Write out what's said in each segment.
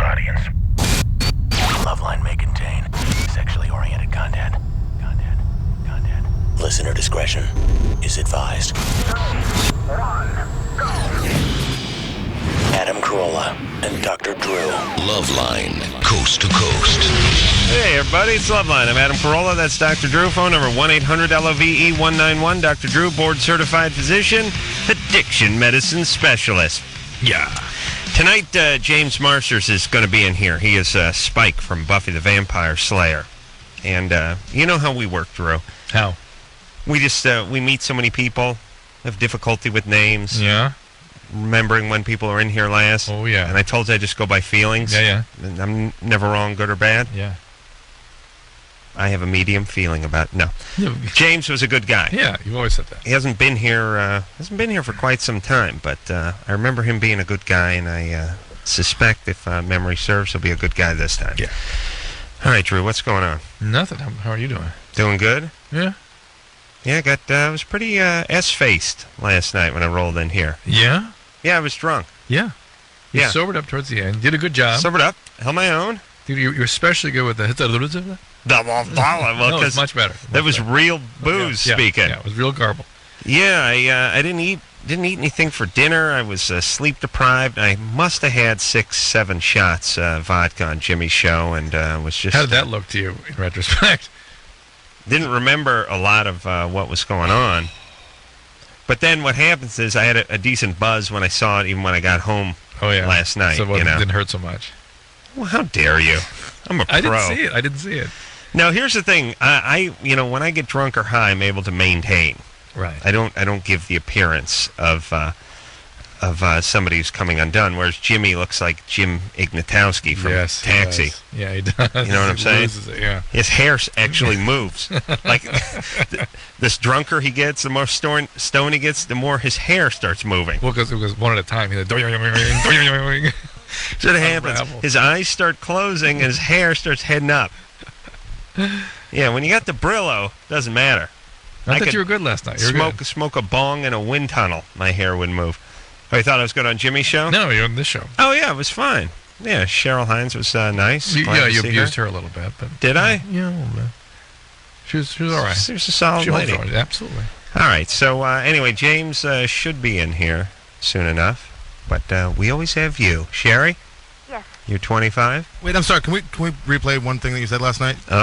audience. LoveLine may contain sexually oriented content. Listener discretion is advised. 3, 1, go! Adam Carolla and Dr. Drew. LoveLine, coast to coast. Hey, everybody, it's LoveLine. I'm Adam Carolla. That's Dr. Drew. Phone number 1-800-LOVE-191. Dr. Drew, board-certified physician, addiction medicine specialist. Yeah. Tonight, James Marsters is going to be in here. He is Spike from Buffy the Vampire Slayer. And you know how we work, Drew. How? We just, we meet so many people, have difficulty with names. Yeah. Remembering when people are in here last. Oh, yeah. And I told you I just go by feelings. Yeah. And I'm never wrong, good or bad. Yeah. I have a medium feeling about it. No. James was a good guy. Yeah, you've always said that. He hasn't been here for quite some time, but I remember him being a good guy, and I suspect, if memory serves, he'll be a good guy this time. Yeah. All right, Drew, what's going on? Nothing. How are you doing? Doing good? Yeah. Yeah, I was pretty S-faced last night when I rolled in here. Yeah? Yeah, I was drunk. Yeah. You Yeah. sobered up towards the end. Did a good job. Sobered up, held my own. Dude, you're especially good with the... Well, no, it's much better. That was real booze speaking. Yeah, it was real garble. Yeah, I didn't eat anything for dinner. I was sleep deprived. I must have had 6-7 shots vodka on Jimmy's show, and was just... How did that look to you in retrospect? Didn't remember a lot of what was going on. But then what happens is I had a decent buzz when I saw it, even when I got home last night. So it didn't hurt so much. Well, how dare you? I'm a pro. I didn't see it. Now, here's the thing. I when I get drunk or high, I'm able to maintain. Right. I don't give the appearance of somebody who's coming undone, whereas Jimmy looks like Jim Ignatowski from Taxi. Yeah, he does. You know what I'm saying? Yeah. His hair actually moves. Like, this drunker he gets, the more stone he gets, the more his hair starts moving. Well, because it was one at a time. He's like, So it happens. His eyes start closing and his hair starts heading up. Yeah, when you got the Brillo, doesn't matter. I thought you were good last night. Smoke a bong in a wind tunnel. My hair would move. Oh, you thought I was good on Jimmy's show? No, you're on this show. Oh, yeah, it was fine. Yeah, Cheryl Hines was nice. You abused her a little bit. But did I? Yeah, a little bit. She was all right. She was a solid lady. Absolutely. All right, so anyway, James should be in here soon enough. But we always have you. Sherry? Yes. You're 25? Wait, I'm sorry. Can we replay one thing that you said last night? All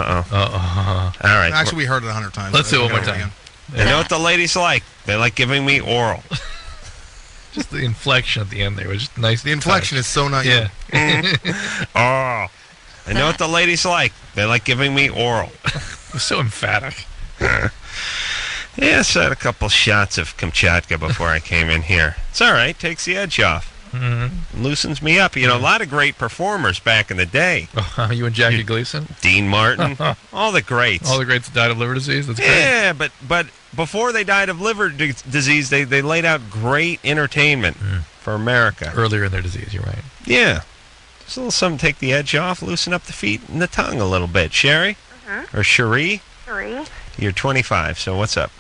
right. Actually, we heard it 100 times. Let's do it one more time. You know what the ladies like? They like giving me oral. Just the inflection at the end there was just nice. The inflection is so nice. Yeah. Oh. I know what the ladies like. They like giving me oral. It was so emphatic. Yeah, so I had a couple shots of Kamchatka before I came in here. It's all right. Takes the edge off. Mm-hmm. Loosens me up. You know, a lot of great performers back in the day. You and Jackie Gleason? Dean Martin. All the greats. All the greats that died of liver disease? That's great. Yeah, but before they died of liver disease, they laid out great entertainment for America. Earlier in their disease, you're right. Yeah. Just a little something to take the edge off, loosen up the feet and the tongue a little bit. Sherry? Or Cherie? Cherie. You're 25, so what's up?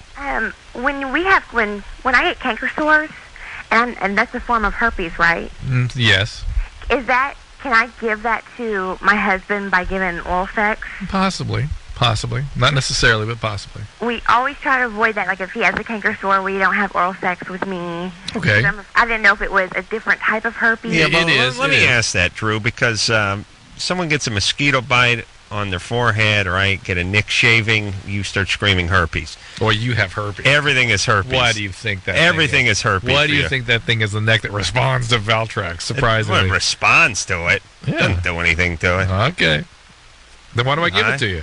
When I get canker sores, and that's a form of herpes, right? Yes. Can I give that to my husband by giving oral sex? Possibly. Not necessarily, but possibly. We always try to avoid that. Like, if he has a canker sore, we don't have oral sex with me. Okay. I didn't know if it was a different type of herpes. Yeah, it is. Let me ask that, Drew, because someone gets a mosquito bite on their forehead, or I get a nick shaving, you start screaming herpes. Or you have herpes. Everything is herpes. Why do you think that? Everything is herpes. Why do you think that thing is the neck that responds to Valtrex? Surprisingly, It responds to it. Yeah. Doesn't do anything to it. Okay. Then why do I give it to you?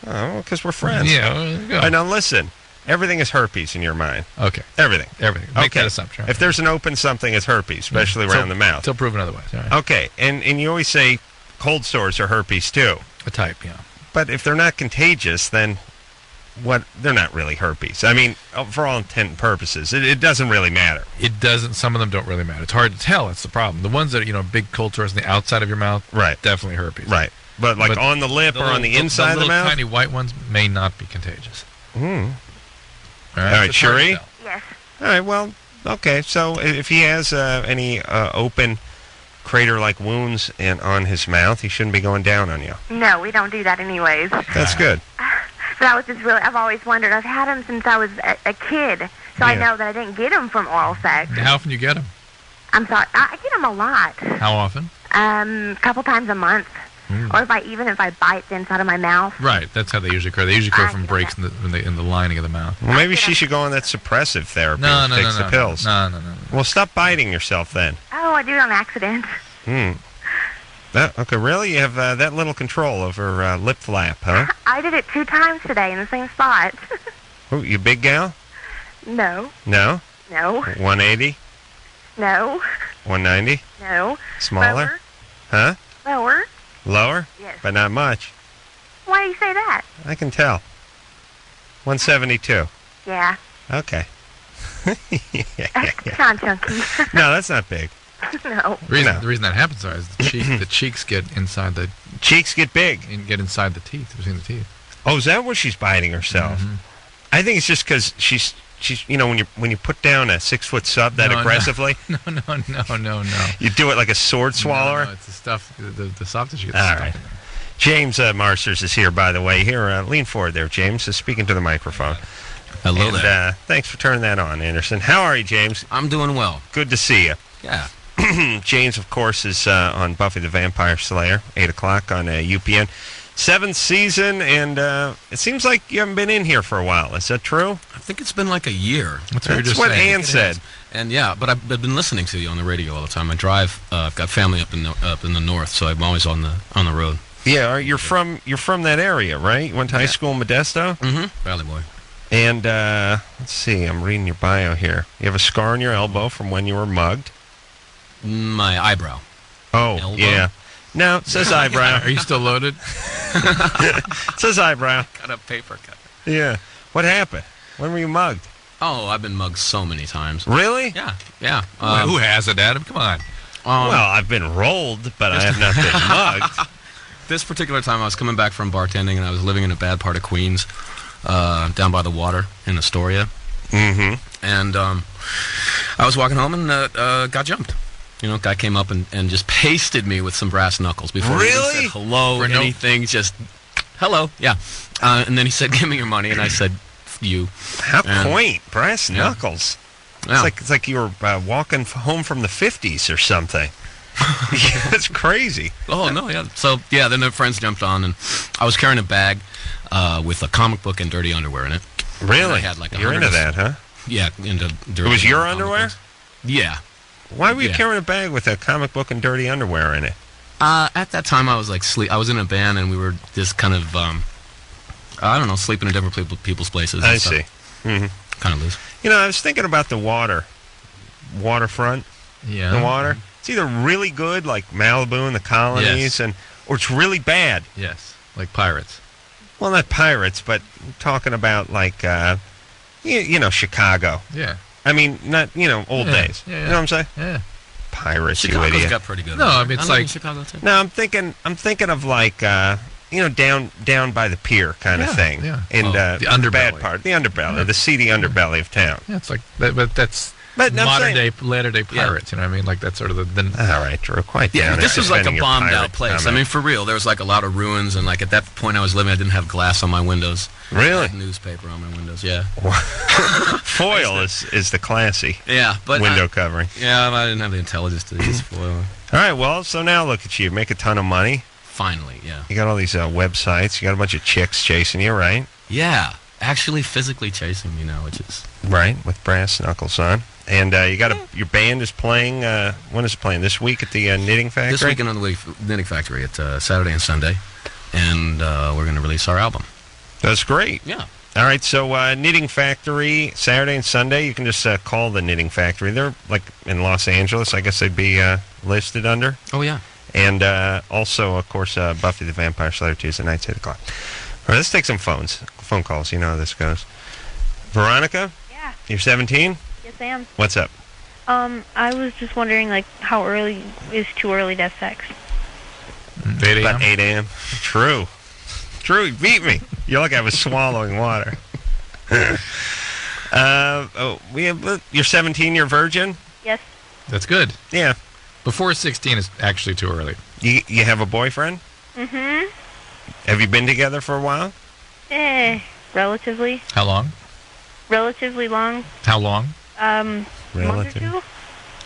Oh, because we're friends. Yeah. There you go. All right, now listen. Everything is herpes in your mind. Okay. Everything. Make that assumption. If there's an open something, it's herpes, especially around the mouth. Until proven otherwise. All right. Okay, and you always say cold sores are herpes too. A type, yeah. But if they're not contagious, then they're not really herpes. I mean, for all intent and purposes, it doesn't really matter. It doesn't. Some of them don't really matter. It's hard to tell. That's the problem. The ones that are, big cold sores on the outside of your mouth, right? Definitely herpes. Right. But on the lip or on the inside of the mouth? The tiny white ones may not be contagious. All right, Cherie? Yes. All right, well, okay. So if he has any open crater-like wounds on his mouth, he shouldn't be going down on you. No, we don't do that anyways. That's good. So I was just really, I've always wondered. I've had him since I was a kid, so I know that I didn't get him from oral sex. How often do you get them? I'm sorry, I get him a lot. How often? A couple times a month. Or if I bite the inside of my mouth. Right, that's how they usually occur. They usually occur from breaks in the lining of the mouth. Well, maybe she should go on that suppressive therapy and fix the pills. No. Well, stop biting yourself then. Oh, I do it on accident. Okay, really? You have that little control over lip flap, huh? I did it 2 times today in the same spot. Oh, you big gal? No. No? No. 180? No. 190? No. Smaller? Lower. Huh? Lower. Lower? Yes. But not much. Why do you say that? I can tell. 172. Yeah. Okay. It's kind of chunky. No, that's not big. No. The reason that happens is the cheeks get inside the... Cheeks get big. And get inside the teeth, between the teeth. Oh, is that where she's biting herself? Mm-hmm. I think it's just because she's when you put down a 6-foot sub that aggressively. No. You do it like a sword swallower. No, it's the stuff, the soft tissue. All right. James Marsters is here, by the way. Here, lean forward there, James. Speaking to the microphone. Hello there. Thanks for turning that on, Anderson. How are you, James? I'm doing well. Good to see you. Yeah. James, of course, is on Buffy the Vampire Slayer, 8 o'clock on UPN. 7th season, and it seems like you haven't been in here for a while. Is that true? I think it's been like a year. That's what Ann said. And yeah, but I've been listening to you on the radio all the time. I drive. I've got family up in the north, so I'm always on the road. Yeah, you're from that area, right? You went to high school in Modesto? Mm-hmm. Valley Boy. And let's see, I'm reading your bio here. You have a scar on your elbow from when you were mugged. My eyebrow. Oh, elbow? Yeah. No, it says eyebrow. Are you still loaded? It says eyebrow. Got a paper cut. Yeah. What happened? When were you mugged? Oh, I've been mugged so many times. Really? Yeah. Who hasn't, Adam? Come on. Well, I've been rolled, but I have not been mugged. This particular time, I was coming back from bartending, and I was living in a bad part of Queens, down by the water in Astoria. Mm-hmm. And I was walking home and got jumped. You know, guy came up and just pasted me with some brass knuckles before he even said hello or anything. Just hello, yeah. And then he said, "Give me your money," and I said, "You." How quaint, brass knuckles. Yeah. It's like you were walking home from the 50s or something. It's crazy. Oh no, yeah. So yeah, then the friends jumped on, and I was carrying a bag with a comic book and dirty underwear in it. Really? I had like You're into that, huh? Yeah, into dirty. It was your comic underwear? books. Yeah. Why were you carrying a bag with a comic book and dirty underwear in it? At that time, I was like I was in a band, and we were just kind of, I don't know, sleeping in different people's places. I see. Mm-hmm. Kind of loose. You know, I was thinking about the waterfront. Yeah. The water. It's either really good, like Malibu and the colonies, or it's really bad. Yes, like pirates. Well, not pirates, but I'm talking about like, you know, Chicago. Yeah. I mean, not, old days. Yeah. You know what I'm saying? Yeah. Pirates, you Chicago's idiot. got pretty good. No, I mean, it's like Chicago too. No, I'm thinking of like, down by the pier kind of thing. Yeah. In the the underbelly. bad part, the underbelly, the seedy underbelly of town. Yeah, it's like that, but that's But I'm modern saying- day, latter day pirates. You know what I mean? Like that's sort of the All right, Drew, quite down. Yeah, this was like a defending your bombed out pirate place. comment. I mean, for real, there was like a lot of ruins, and like at that point I was living, I didn't have glass on my windows. Really? I had newspaper on my windows. Yeah. Foil is the classy Yeah, but window covering. Yeah, I didn't have the intelligence to use foil. All right, well, so now look at you. Make a ton of money. Finally, yeah. You got all these websites. You got a bunch of chicks chasing you, right? Yeah, actually physically chasing me now, which is Right, with brass knuckles on. And you got your band is playing. When is it playing? This week at the Knitting Factory. this weekend on the Knitting Factory at Saturday and Sunday, and we're going to release our album. That's great. Yeah. All right, so Knitting Factory, Saturday and Sunday, you can just call the Knitting Factory. They're like in Los Angeles. I guess they'd be listed under. Oh yeah. And also, of course, Buffy the Vampire Slayer Tuesday nights, 8 o'clock. All right, let's take some phone calls. You know how this goes. Veronica? Yeah. You're 17? Yes, I am. What's up? I was just wondering, like, how early is too early to have sex? 8 a.m. About 8 a.m. True, you beat me. You're like I was swallowing water. You're 17, you're virgin? Yes. That's good. Yeah. Before 16 is actually too early. You have a boyfriend? Mm-hmm. Have you been together for a while? Relatively. How long? Relatively long. How long? Month or two.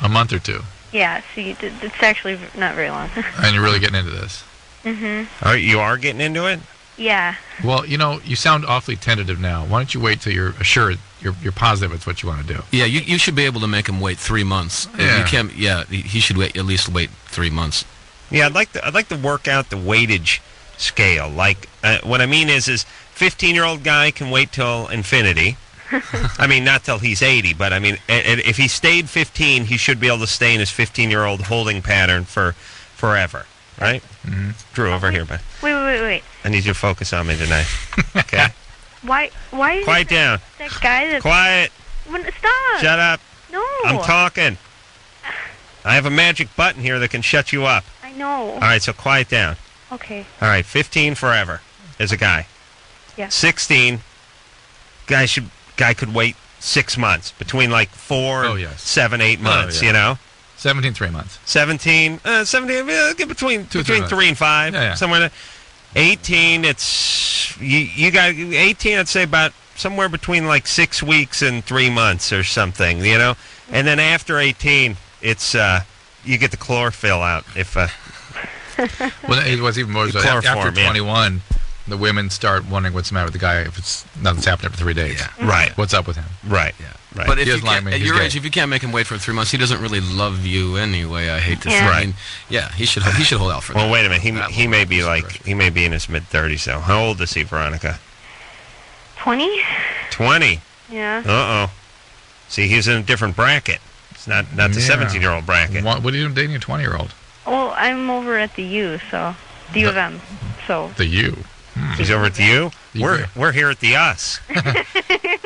A month or two. Yeah, see, it's actually not very long. And you're really getting into this. Mm-hmm. You are getting into it? Yeah. Well, you sound awfully tentative now. Why don't you wait till you're assured, you're positive it's what you want to do? Yeah, you should be able to make him wait 3 months. Yeah. You can't. Yeah, he should at least wait 3 months. Yeah, I'd like to work out the weightage scale. Like, what I mean is 15-year-old guy can wait till infinity. I mean, not till he's 80, but I mean, if he stayed 15, he should be able to stay in his 15-year-old holding pattern for forever, right? Mm-hmm. Drew, over here, but Wait. I need you to focus on me tonight. Okay? Why is Quiet down. that guy that... Quiet. Stop. Shut up. No. I'm talking. I have a magic button here that can shut you up. I know. All right, so quiet down. Okay. All right, 15 forever is a guy. Yeah. 16, guy could wait 6 months, between like 4 and 7, 8 months, yeah. you know? 17, 3 months. 17, between 3 and 5, somewhere there. 18, it's, you got 18, I'd say about somewhere between like 6 weeks and 3 months or something, you know? And then after 18, it's, you get the chlorophyll out if, Well, it was even more so after 21, the women start wondering what's the matter with the guy if it's nothing's happened for 3 days. Yeah. Right. What's up with him? Right. Yeah. Right. But if He you doesn't like can't, me, at he's your gay. age, if you can't make him wait for 3 months, he doesn't really love you anyway. I hate to say. Yeah. I mean, yeah, he should hold out for that. Well, wait a minute. That He may be long like, he may be in his mid-30s, so how old is he, Veronica? 20? 20. Yeah. Uh-oh. See, he's in a different bracket. It's not the 17-year-old bracket. What are you doing dating a 20-year-old? Well, I'm over at the U, so... The U of M, so... The U. He's over at the U? We're here at the US.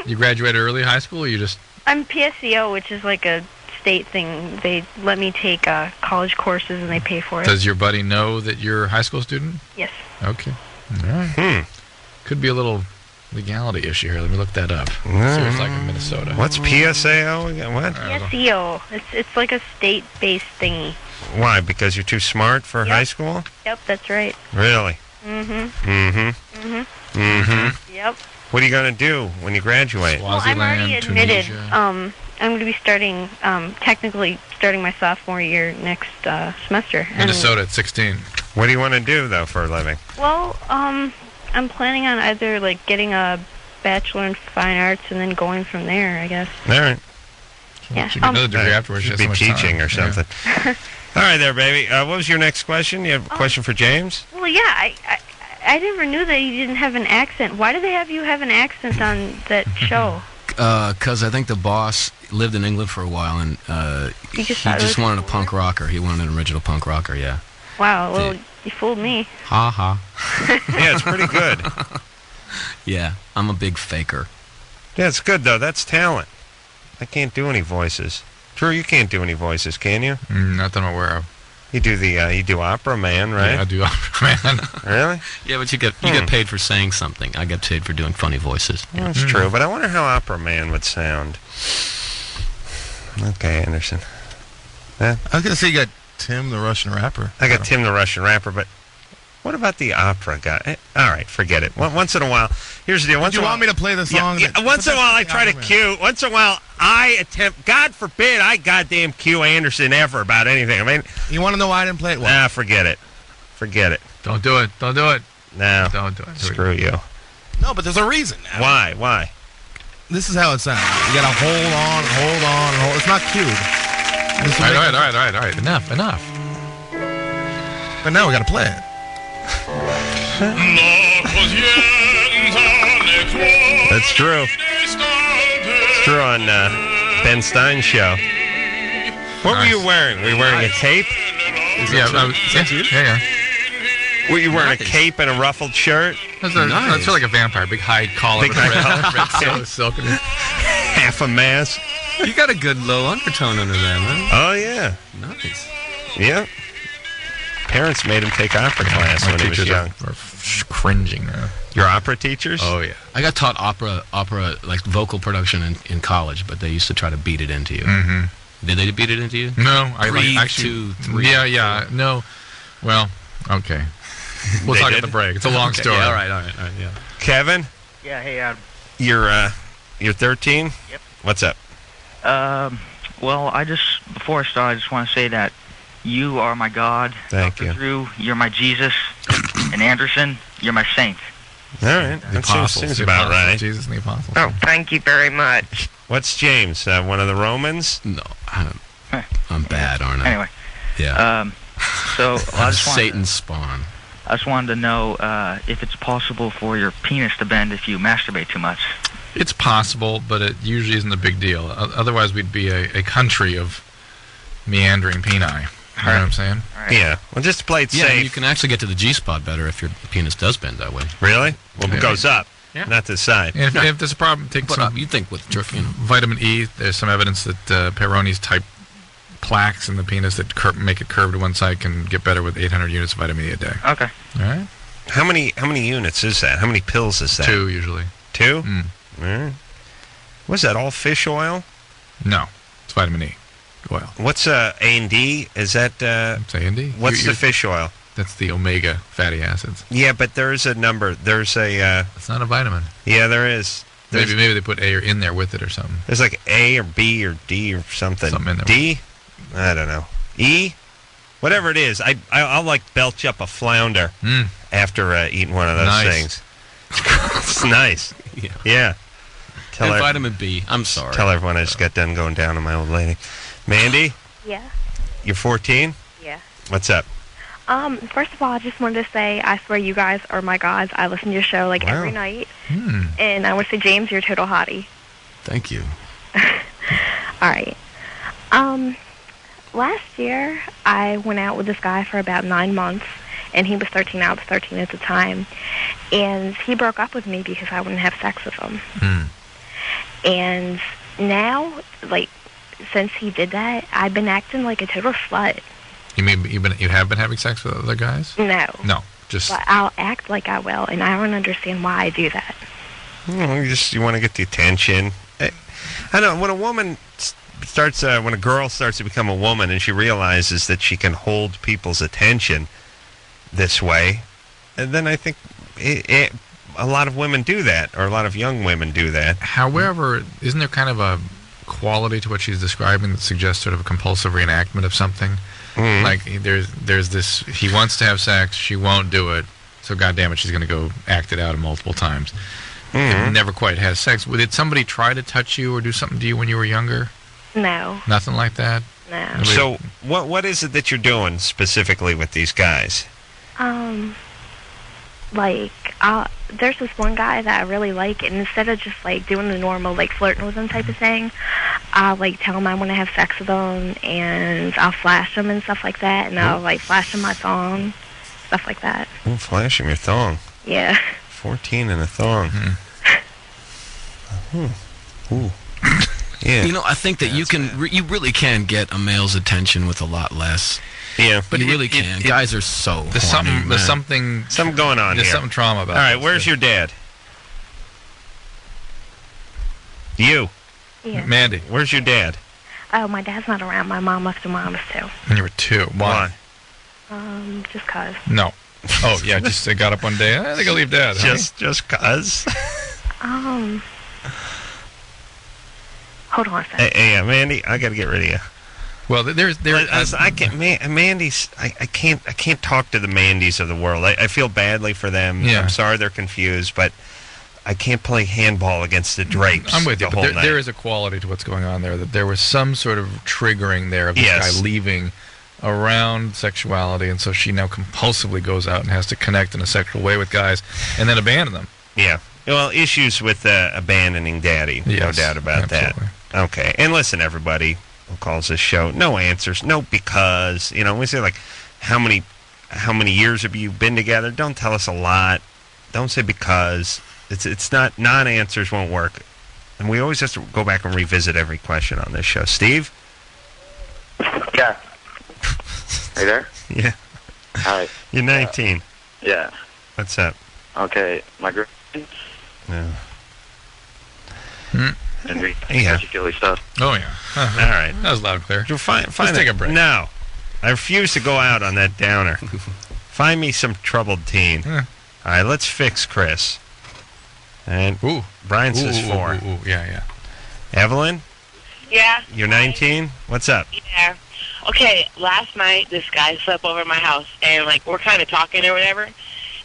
You graduated early high school, or you just... I'm PSCO, which is like a state thing. They let me take college courses, and they pay for it. Does your buddy know that you're a high school student? Yes. Okay. All right. Could be a little legality issue here. Let me look that up. See what it's like in Minnesota. What's PSAO again? What? PSCO. It's like a state-based thingy. Why? Because you're too smart for high school? Yep, that's right. Really? Yep. What are you going to do when you graduate? Well, I'm already admitted. I'm going to be technically starting my sophomore year next semester. Minnesota at 16. What do you want to do, though, for a living? Well, I'm planning on either, like, getting a Bachelor in Fine Arts and then going from there, I guess. All right. Yeah. Should get another degree afterwards. Should be teaching or something. Yeah. All right there, baby. What was your next question? You have a question for James? Well, yeah, I never knew that you didn't have an accent. Why do they have you have an accent on that show? Because I think the boss lived in England for a while, and he just wanted a punk rocker. He wanted an original punk rocker, yeah. Wow, well, you fooled me. Ha ha. Yeah, it's pretty good. Yeah, I'm a big faker. Yeah, it's good, though. That's talent. I can't do any voices. Drew, you can't do any voices, can you? Not that I'm aware of. You do you do Opera Man, right? Yeah, I do Opera Man. Really? Yeah, but you get paid for saying something. I get paid for doing funny voices. Well, that's true, but I wonder how Opera Man would sound. Okay, Anderson. I was going to say you got Tim, the Russian rapper. I got Tim, the Russian rapper, but what about the opera guy? All right, forget it. Once in a while, here's the deal. Do you want me to play the song? Yeah, once in a while, I try to cue. Once in a while, I attempt. God forbid, I goddamn cue Anderson ever about anything. I mean, you want to know why I didn't play it? Nah, forget it. Forget it. Don't do it. Don't do it. No. Don't do it. Screw you. No, but there's a reason. Why? Why? This is how it sounds. You got to hold on, hold on, hold. It's not cued. All right. Enough. But now we got to play it. That's true. It's true on Ben Stein's show. What were you wearing? Were you wearing a cape? Yeah. Were you wearing a cape and a ruffled shirt? That's nice. Like a vampire. Big hide collar. Big hide collar. Red silk. Half a mask. You got a good low undertone under there, man. Oh, yeah. Nice. Yeah. Parents made him take opera class when he was young. Are cringing now. Your opera teachers? Oh, yeah. I got taught opera like vocal production in college, but they used to try to beat it into you. Mm-hmm. Did they beat it into you? No, I 3, actually 2, 3. Yeah. No. Well, okay. We'll talk at the break. It's a long story. Yeah, all right, yeah. Kevin? Yeah, hey, Adam. You're 13? Yep. What's up? Well, before I start, I just want to say that you are my God. Thank you. Drew, you're my Jesus. And Anderson, you're my saint. All right. That seems about right. Jesus and the apostles. Oh, thank you very much. What's James? One of the Romans? No, I'm bad, aren't I? Anyway. Yeah. So I just Satan's spawn. I just wanted to know if it's possible for your penis to bend if you masturbate too much. It's possible, but it usually isn't a big deal. Otherwise, we'd be a country of meandering peni. You know what I'm saying? Right. Yeah. Well, just to play it safe. You can actually get to the G-spot better if your penis does bend that way. Really? Well, it goes up, not to the side. And if there's a problem, take some. You think with vitamin E. There's some evidence that Peyronie's type plaques in the penis that make it curved to one side can get better with 800 units of vitamin E a day. Okay. All right. How many units is that? How many pills is that? 2 usually. 2? All right. What's that? All fish oil? No, it's vitamin E oil. What's A&D? Is that It's A&D. What's the fish oil? That's the omega fatty acids. Yeah, but there's a number. There's a. It's not a vitamin. Yeah, there is. Maybe they put A in there with it or something. There's like A or B or D or something. Something in there. D? I don't know. E? Whatever it is. I'll like belch up a flounder after eating one of those things. It's nice. Yeah. And vitamin B. I'm sorry. Tell everyone I just got done going down on my old lady. Mandy? Yeah. You're 14? Yeah. What's up? First of all, I just wanted to say, I swear you guys are my gods. I listen to your show every night. And I want to say, James, you're a total hottie. Thank you. All right. Last year, I went out with this guy for about 9 months, and he was 13. I was 13 at the time. And he broke up with me because I wouldn't have sex with him. And now, since he did that, I've been acting like a total slut. You mean you have been having sex with other guys? No. No, just. But I'll act like I will, and I don't understand why I do that. You want to get the attention. I don't know. When a woman when a girl starts to become a woman and she realizes that she can hold people's attention this way, and then I think a lot of women do that, or a lot of young women do that. However, isn't there kind of a quality to what she's describing that suggests sort of a compulsive reenactment of something? Like there's this, he wants to have sex, she won't do it, so goddamn it, she's going to go act it out multiple times. And never quite has sex. Did somebody try to touch you or do something to you when you were younger? No. Nothing like that? No. So what is it that you're doing specifically with these guys? There's this one guy that I really like, and instead of just doing the normal flirting with him type of thing, I'll tell him I want to have sex with him, and I'll flash him and stuff like that, and I'll flash him my thong, stuff like that. Oh, flash him your thong. Yeah. 14 and a thong. Ooh. Yeah. I think that you really can get a male's attention with a lot less. Yeah, but you really can. Guys are so there's horny, something going on there's here. Something trauma about it. All right, where's your dad? You. Yeah. Mandy. Where's your dad? Oh, my dad's not around. My mom left him when I was 2. And you were 2. Why? Just 'cause. No. Oh, yeah, just they got up one day. I think I'll leave Dad. Just 'cause. Hold on a second. Hey, Mandy, I got to get rid of you. Well, I can't. Mandy's. I can't talk to the Mandys of the world. I feel badly for them. Yeah. I'm sorry they're confused, but I can't play handball against the Drapes. I'm with you. But night. there is a quality to what's going on there. That there was some sort of triggering there of this guy leaving around sexuality, and so she now compulsively goes out and has to connect in a sexual way with guys, and then abandon them. Yeah. Well, issues with abandoning Daddy. Yes, no doubt about absolutely. that. Okay. And listen, everybody who calls this show, no answers, no because. We say how many years have you been together? Don't tell us a lot. Don't say because. It's not, non-answers won't work. And we always have to go back and revisit every question on this show. Steve? Yeah. Hey there? Yeah. Hi. You're 19. Yeah. What's up? Okay, my girlfriend. No. and read Yeah. particular stuff. Oh, yeah. All right. That was loud and clear. Let's take a break. No. I refuse to go out on that downer. Find me some troubled teen. All right, let's fix Chris. And Brian says 4. Yeah. Evelyn, Yeah. you're 19? What's up? Yeah. Okay, last night this guy slept over at my house, and like we're kind of talking or whatever.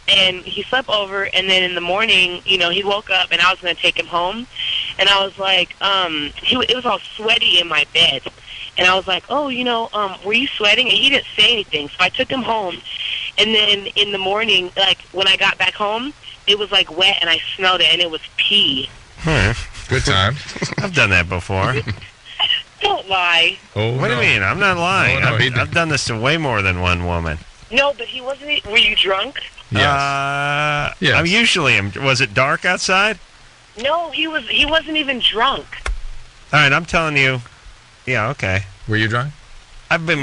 And he slept over, and then in the morning, you know, he woke up, and I was going to take him home. And I was like, it was all sweaty in my bed. And I was like, oh, you know, were you sweating? And he didn't say anything. So I took him home. And then in the morning, like, when I got back home, it was, like, wet, and I smelled it, and it was pee. Good time. I've done that before. Don't lie. Oh, what do you mean? I'm not lying. I've done this to way more than one woman. No, but he wasn't. Were you drunk? Yes. Yes. I'm usually. Was it dark outside? No, he wasn't even drunk. All right, I'm telling you. Yeah, okay. Were you drunk? I've been.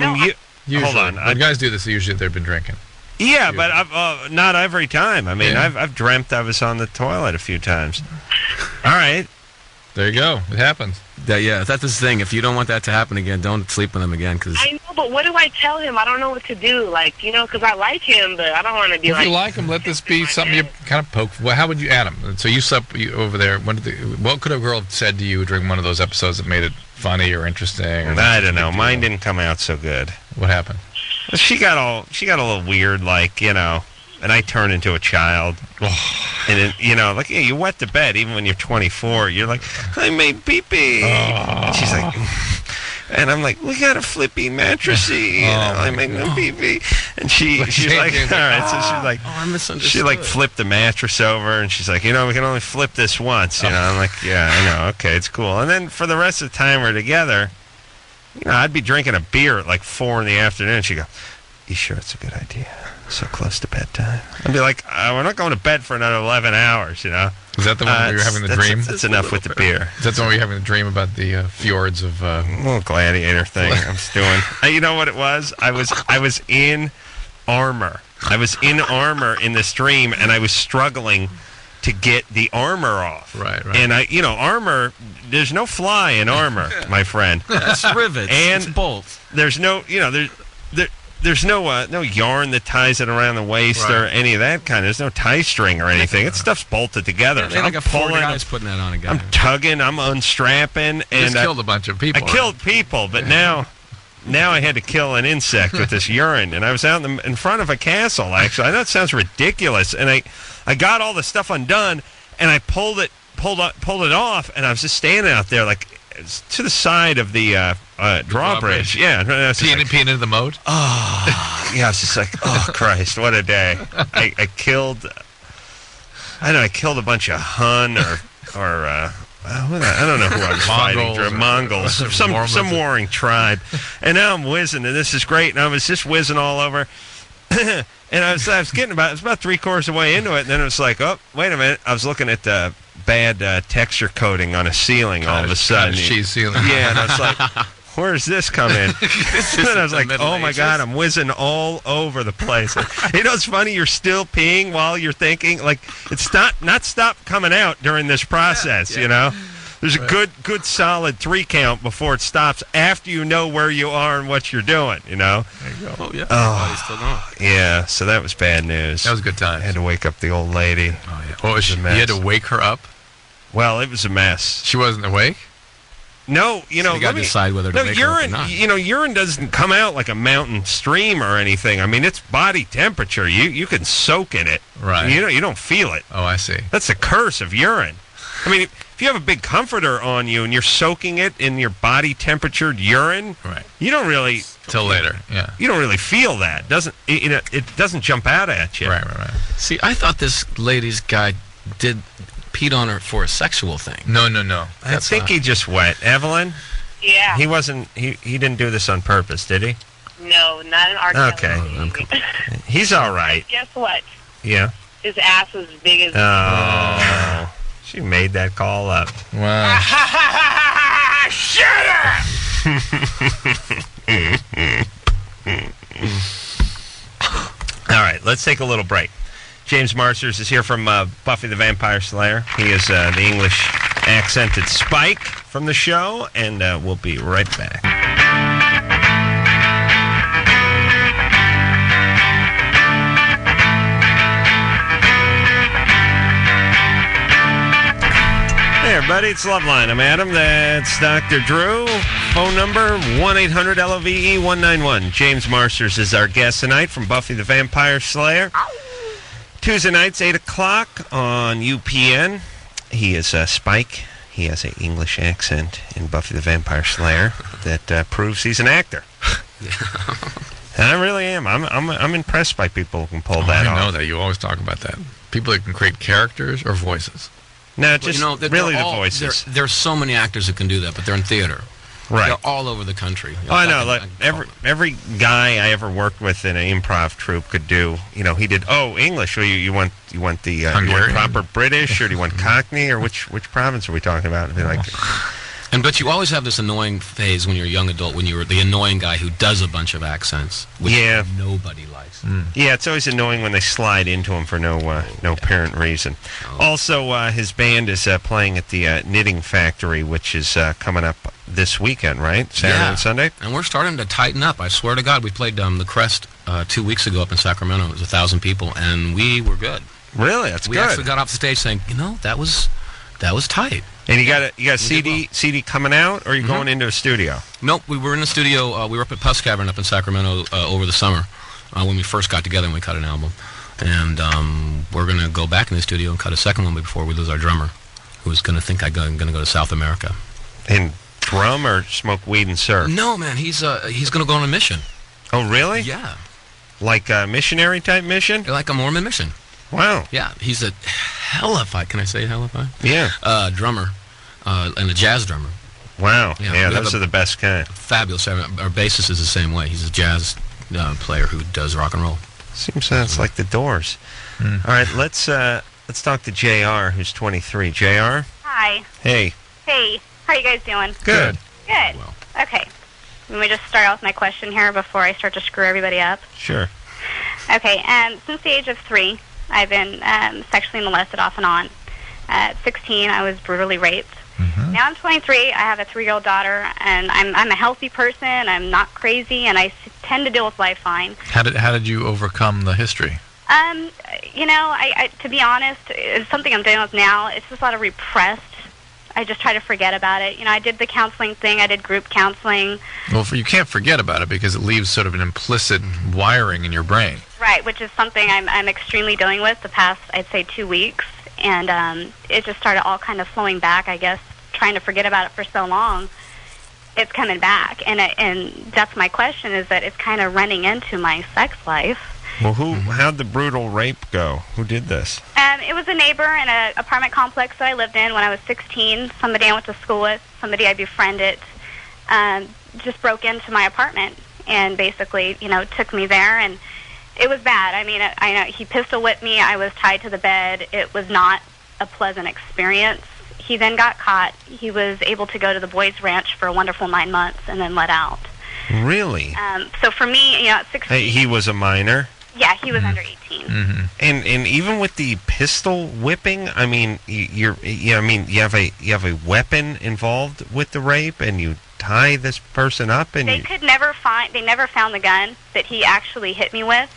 Usually. Hold on. When guys do this, usually they've been drinking. Yeah, but I've not every time. I mean, I've dreamt I was on the toilet a few times. All right. There you go. It happens. That's the thing. If you don't want that to happen again, don't sleep with him again. Cause I know, but what do I tell him? I don't know what to do. Like, you know, because I like him, but I don't want to be If you like him, let this be something you kind of poke. Well, how would you add him? So you slept over there. What could a girl have said to you during one of those episodes that made it funny or interesting? Or I don't know. Mine didn't come out so good. What happened? She got a little weird, like, you know, and I turned into a child. And then, you know, like, yeah, you wet the bed even when you're 24. You're like, I made pee-pee. And she's like, and I'm like, we got a flippy mattressy. You know, I made no pee-pee. And she's like, all right. So she's like, I misunderstood. She like flipped the mattress over, and she's like, you know, we can only flip this once. You know, I'm like, yeah, I know. Okay, it's cool. And then for the rest of the time we're together, you know, I'd be drinking a beer at like 4 in the afternoon. She'd go, you sure it's a good idea? So close to bedtime. I'd be like, we're not going to bed for another 11 hours, you know? Is that the one where you're having the dream? That's enough with the beer. Is that the one where you're having the dream about the fjords of... little gladiator thing I'm doing. You know what it was? I was in armor. I was in armor in this dream, and I was struggling to get the armor off. Right. And armor, there's no fly in armor, my friend. It's rivets. And it's bolts. There's no, you know, there's no yarn that ties it around the waist or any of that kind. There's no tie string or anything. It's stuff's bolted together. They like a 4 guys putting that on again. I'm tugging, I'm unstrapping, and killed a bunch of people. I killed people, but now I had to kill an insect with this urine, and I was out in front of a castle. Actually, I know it sounds ridiculous, and I got all the stuff undone, and I pulled it off, and I was just standing out there like to the side of the drawbridge. Yeah, peeing into the moat. Oh, yeah. I was just like, oh Christ, what a day! I killed a bunch of Hun or I don't know who I was fighting. Mongols, some warring tribe, and now I'm whizzing, and this is great. And I was just whizzing all over, and I was getting about 3/4 of the way into it, and then it was like, oh, wait a minute, I was looking at the bad texture coating on a ceiling all of a sudden. Cheese ceiling. Yeah, and I was like, where's this come in? And I was like, oh my God, I'm whizzing all over the place. You know, it's funny, you're still peeing while you're thinking. Like, it's not stop coming out during this process, you know? There's a good solid 3 count before it stops after you know where you are and what you're doing, you know? There you go. Oh, yeah. Oh, still going. Yeah, so that was bad news. That was a good time. I had to wake up the old lady. Oh, yeah. What was she? You had to wake her up? Well, it was a mess. She wasn't awake? No, you know, so you got to decide whether to wake her up or not. You know, urine doesn't come out like a mountain stream or anything. I mean, it's body temperature. You can soak in it. Right. You don't feel it. Oh, I see. That's the curse of urine. I mean, if you have a big comforter on you and you're soaking it in your body temperatured urine, right? You don't really till later. Yeah. You don't really feel that. It doesn't jump out at you. Right. See, I thought this lady's guy peed on her for a sexual thing. No. I think he just went. Evelyn? Yeah. He wasn't. He didn't do this on purpose, did he? No, not an R. Okay. He's all right. Guess what? Yeah. His ass was as big as. Oh. She made that call up. Wow. Shut up! All right, let's take a little break. James Marsters is here from Buffy the Vampire Slayer. He is the English accented Spike from the show, and we'll be right back. Hey, everybody, it's LoveLine. I'm Adam. That's Dr. Drew. Phone number 1-800-LOVE-191. James Marsters is our guest tonight from Buffy the Vampire Slayer. Tuesday nights, 8 o'clock on UPN. He is Spike. He has an English accent in Buffy the Vampire Slayer that proves he's an actor. And I really am. I'm impressed by people who can pull that off. I know that. You always talk about that. People that can create characters or voices. No, just really the voices. There's so many actors that can do that, but they're in theater. Right. They're all over the country. Oh, I know. Like every guy I ever worked with in an improv troupe could do. You know, he did. Oh, English. Well, you want the you want proper British, or do you want Cockney, or which province are we talking about? And be like. But you always have this annoying phase when you're a young adult, when you're the annoying guy who does a bunch of accents, which nobody likes. Yeah, it's always annoying when they slide into him for no apparent reason. Also, his band is playing at the Knitting Factory, which is coming up this weekend, right? Saturday and Sunday? And we're starting to tighten up. I swear to God, we played the Crest 2 weeks ago up in Sacramento. It was 1,000 people, and we were good. Really? That's good. We actually got off the stage saying, that was tight. And you got a CD coming out, or are you going into a studio? Nope, we were in the studio. We were up at Puss Cavern up in Sacramento over the summer when we first got together and we cut an album. And we're going to go back in the studio and cut a second one before we lose our drummer, who's going to think I'm going to go to South America. And drum or smoke weed and surf? No, man, he's going to go on a mission. Oh, really? Yeah. Like a missionary type mission? Like a Mormon mission. Wow. Yeah, he's a hellified, can I say hellified? Yeah. Drummer, and a jazz drummer. Wow. Yeah, those are the best kind. Fabulous. Our bassist is the same way. He's a jazz player who does rock and roll. Seems like the Doors. All right, let's talk to JR, who's 23. JR? Hi. Hey. Hey. How are you guys doing? Good. Good. Well. Okay. Let me just start out with my question here before I start to screw everybody up. Sure. Okay. Since the age of 3, I've been sexually molested off and on. At 16, I was brutally raped. Mm-hmm. Now I'm 23. I have a 3-year-old daughter, and I'm a healthy person. I'm not crazy, and I tend to deal with life fine. How did you overcome the history? I to be honest, it's something I'm dealing with now. It's just a lot of repressed. I just try to forget about it. I did the counseling thing. I did group counseling. Well, you can't forget about it because it leaves sort of an implicit wiring in your brain. Right, which is something I'm extremely dealing with the past, I'd say, 2 weeks. And it just started all kind of flowing back, I guess, trying to forget about it for so long. It's coming back. And that's my question, is that it's kind of running into my sex life. Well, how'd the brutal rape go? Who did this? It was a neighbor in an apartment complex that I lived in when I was 16. Somebody I went to school with, somebody I befriended, just broke into my apartment and basically, took me there. And it was bad. I mean, I know he pistol whipped me. I was tied to the bed. It was not a pleasant experience. He then got caught. He was able to go to the boys' ranch for a wonderful 9 months and then let out. Really? So for me, at 16... Hey, he was a minor? Yeah, he was under 18. Mm-hmm. And even with the pistol whipping, I mean, you have a weapon involved with the rape, and you tie this person up, and they never found the gun that he actually hit me with.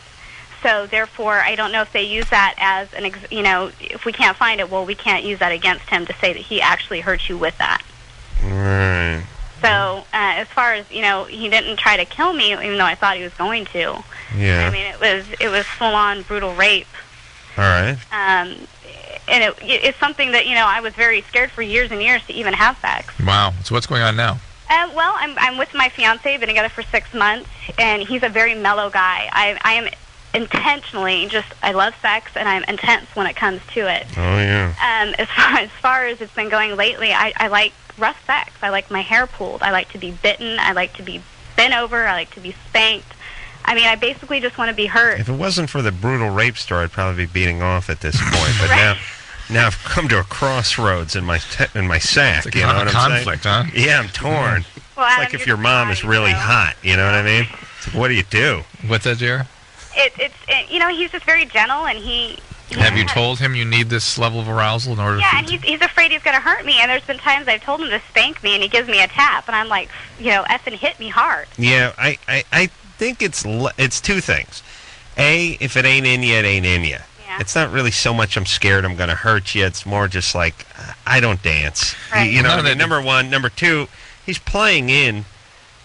So therefore, I don't know if they use that as if we can't find it, well, we can't use that against him to say that he actually hurt you with that. Right. So as far as he didn't try to kill me, even though I thought he was going to. Yeah. I mean, it was full on brutal rape. All right. And it's something that I was very scared for years and years to even have sex. Wow. So what's going on now? Well, I'm with my fiance. Been together for 6 months, and he's a very mellow guy. I am intentionally I love sex, and I'm intense when it comes to it. Oh yeah. As far as it's been going lately, I like rough sex. I like my hair pulled. I like to be bitten. I like to be bent over. I like to be spanked. I mean, I basically just want to be hurt. If it wasn't for the brutal rape story, I'd probably be beating off at this point. But right. now I've come to a crossroads in my sack. It's a conflict, huh? Yeah, I'm torn. Well, it's like if your mom is really hot. You know what I mean? It's like, what do you do? What's that, Jared? He's just very gentle, and he Have you told him you need this level of arousal in order? Yeah, and he's afraid he's going to hurt me. And there's been times I've told him to spank me, and he gives me a tap, and I'm like, effing hit me hard. Yeah, I think it's two things. A, if it ain't in you, it ain't in you. Yeah. It's not really so much I'm scared I'm going to hurt you. It's more just like, I don't dance. Right. Number one. Number two, he's playing in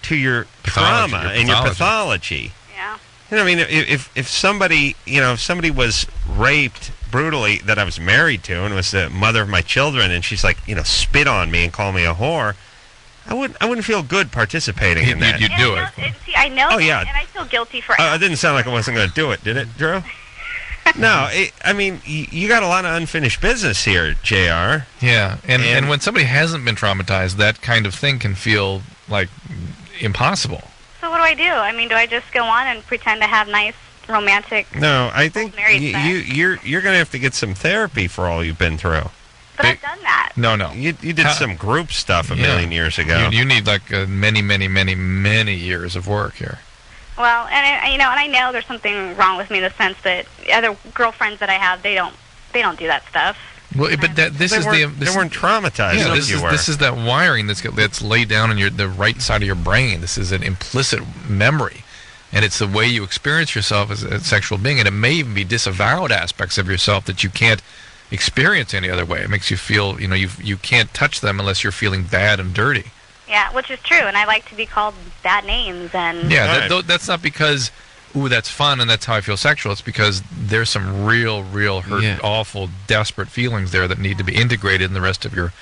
to your trauma and your pathology. Yeah. I mean, if somebody, if somebody was raped brutally that I was married to and was the mother of my children, and she's like, spit on me and call me a whore, I wouldn't feel good participating in that. You'd do it. See, I know that, yeah. and I feel guilty for it didn't sound like I wasn't going to do it, did it, Drew? No, I mean, you got a lot of unfinished business here, JR. Yeah, and when somebody hasn't been traumatized, that kind of thing can feel like impossible. So what do I do? I mean, do I just go on and pretend to have nice romantic? No, I think you're going to have to get some therapy for all you've been through. But I've done that. No. You did some group stuff a million years ago. You need like many years of work here. Well, and I know there's something wrong with me in the sense that other girlfriends that I have, they don't do that stuff. Well, but they weren't traumatized. Yeah, like this is that wiring that's laid down in the right side of your brain. This is an implicit memory, and it's the way you experience yourself as a sexual being. And it may even be disavowed aspects of yourself that you can't experience any other way. It makes you feel, you can't touch them unless you're feeling bad and dirty. Yeah, which is true, and I like to be called bad names. And that's not because, that's fun and that's how I feel sexual. It's because there's some real hurt, awful, desperate feelings there that need to be integrated in the rest of your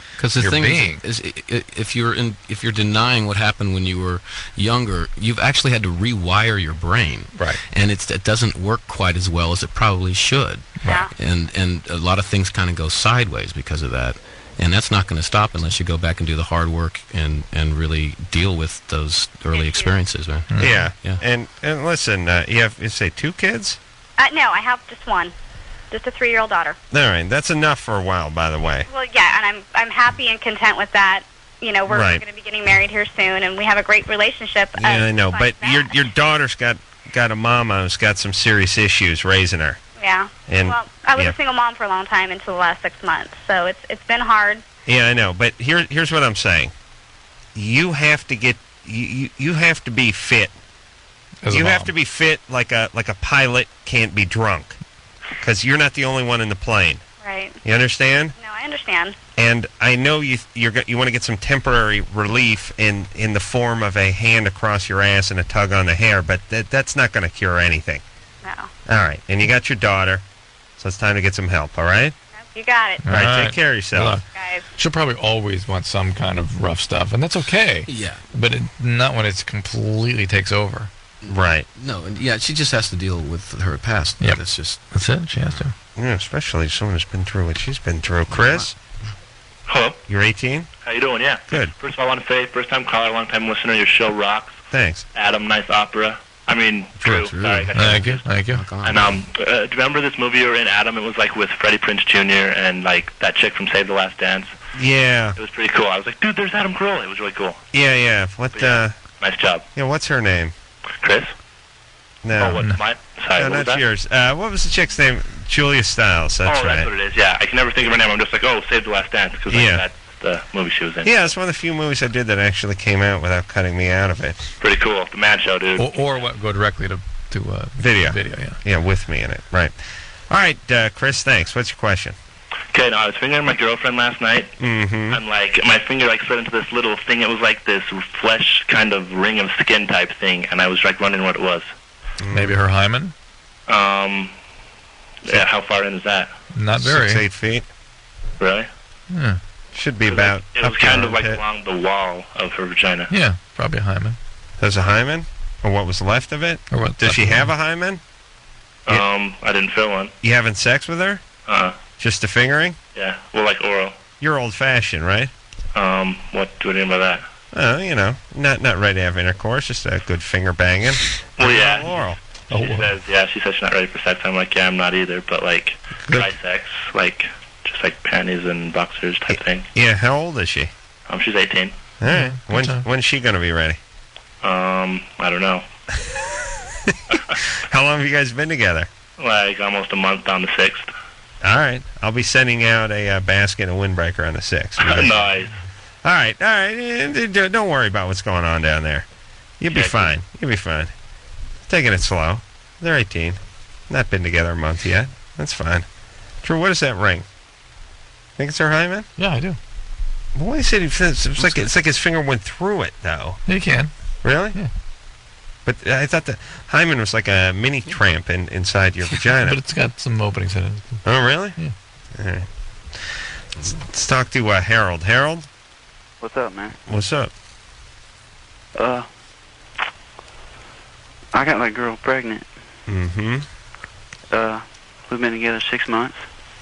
being. Is if you're denying what happened when you were younger, you've actually had to rewire your brain, right? And it doesn't work quite as well as it probably should, yeah. And a lot of things kind of go sideways because of that. And that's not going to stop unless you go back and do the hard work and really deal with those early experiences, man. Mm-hmm. Yeah. And listen, you say 2 kids? No, I have just one. Just a 3-year-old daughter. All right. That's enough for a while, by the way. Well, yeah, and I'm happy and content with that. We're going to be getting married here soon, and we have a great relationship. Yeah, I know. But your daughter's got a mama who's got some serious issues raising her. Yeah. Well, I was a single mom for a long time until the last 6 months, so it's been hard. Yeah, I know. But here's what I'm saying. You have to get you have to be fit. You have to be fit like a pilot can't be drunk, because you're not the only one in the plane. Right. You understand? No, I understand. And I know you want to get some temporary relief in the form of a hand across your ass and a tug on the hair, but that's not going to cure anything. No. All right. And you got your daughter, so it's time to get some help, all right? You got it. All right, take care of yourself. Guys. She'll probably always want some kind of rough stuff, and that's okay. Yeah. But not when it completely takes over. Right. No, and she just has to deal with her past. Yeah. That's it. She has to. Yeah, especially someone who's been through what she's been through. Chris? Hello. You're 18? How you doing? Yeah. Good. First of all, I want to say, first-time caller, long-time listener. Your show rocks. Thanks. Adam, nice opera. Drew. Sorry. Thank you. And do you remember this movie you were in, Adam? It was like with Freddie Prinze Jr. and like that chick from Save the Last Dance. Yeah. It was pretty cool. I was like, dude, there's Adam Carolla. It was really cool. Yeah. What? Nice job. Yeah. What's her name? Chris. No. Oh, what's mine? Sorry. No, what was not that? yours. What was the chick's name? Julia Stiles. That's right. That's what it is. Yeah, I can never think of her name. I'm just like, Save the Last Dance, because that's the movie she was in. Yeah, it's one of the few movies I did that actually came out without cutting me out of it. Pretty cool. The Mad Show, dude. Or what? Go directly to video. Yeah. Yeah, with me in it. Right. All right, Chris. Thanks. What's your question? Okay, I was fingering my girlfriend last night, mm-hmm. and my finger slid into this little thing. It was like this flesh kind of ring of skin type thing, and I was wondering what it was. Maybe her hymen. Yeah. How far in is that? Not very. 6-8 feet. Really? Yeah. Should be about. It was kind of like along the wall of her vagina. Yeah, probably a hymen. There's a hymen, or what was left of it? Or what? Does she have a hymen? I didn't feel one. You having sex with her? Just a fingering? Yeah. Well, like oral. You're old-fashioned, right? What do you mean by that? Not ready to have intercourse, just a good finger banging. Well, yeah. Oral. She says she's not ready for sex. I'm like, yeah, I'm not either. But like, dry sex, like just like panties and boxers type thing. Yeah. How old is she? She's 18. All right. When's she gonna be ready? I don't know. How long have you guys been together? Like almost a month on the 6th. All right. I'll be sending out a basket and a windbreaker on the 6th. Nice. All right. Don't worry about what's going on down there. You'll be fine. You'll be fine. Taking it slow. They're 18. Not been together a month yet. That's fine. Drew, what is that ring? Think it's her hymen? Yeah, I do. Well, he said it's like his finger went through it, though. Yeah, you can. Really? Yeah. But I thought the hymen was like a mini tramp inside your vagina. But it's got some openings in it. Oh, really? Yeah. All right. Let's talk to Harold. Harold? What's up, man? What's up? I got my girl pregnant. Mm-hmm. We've been together 6 months.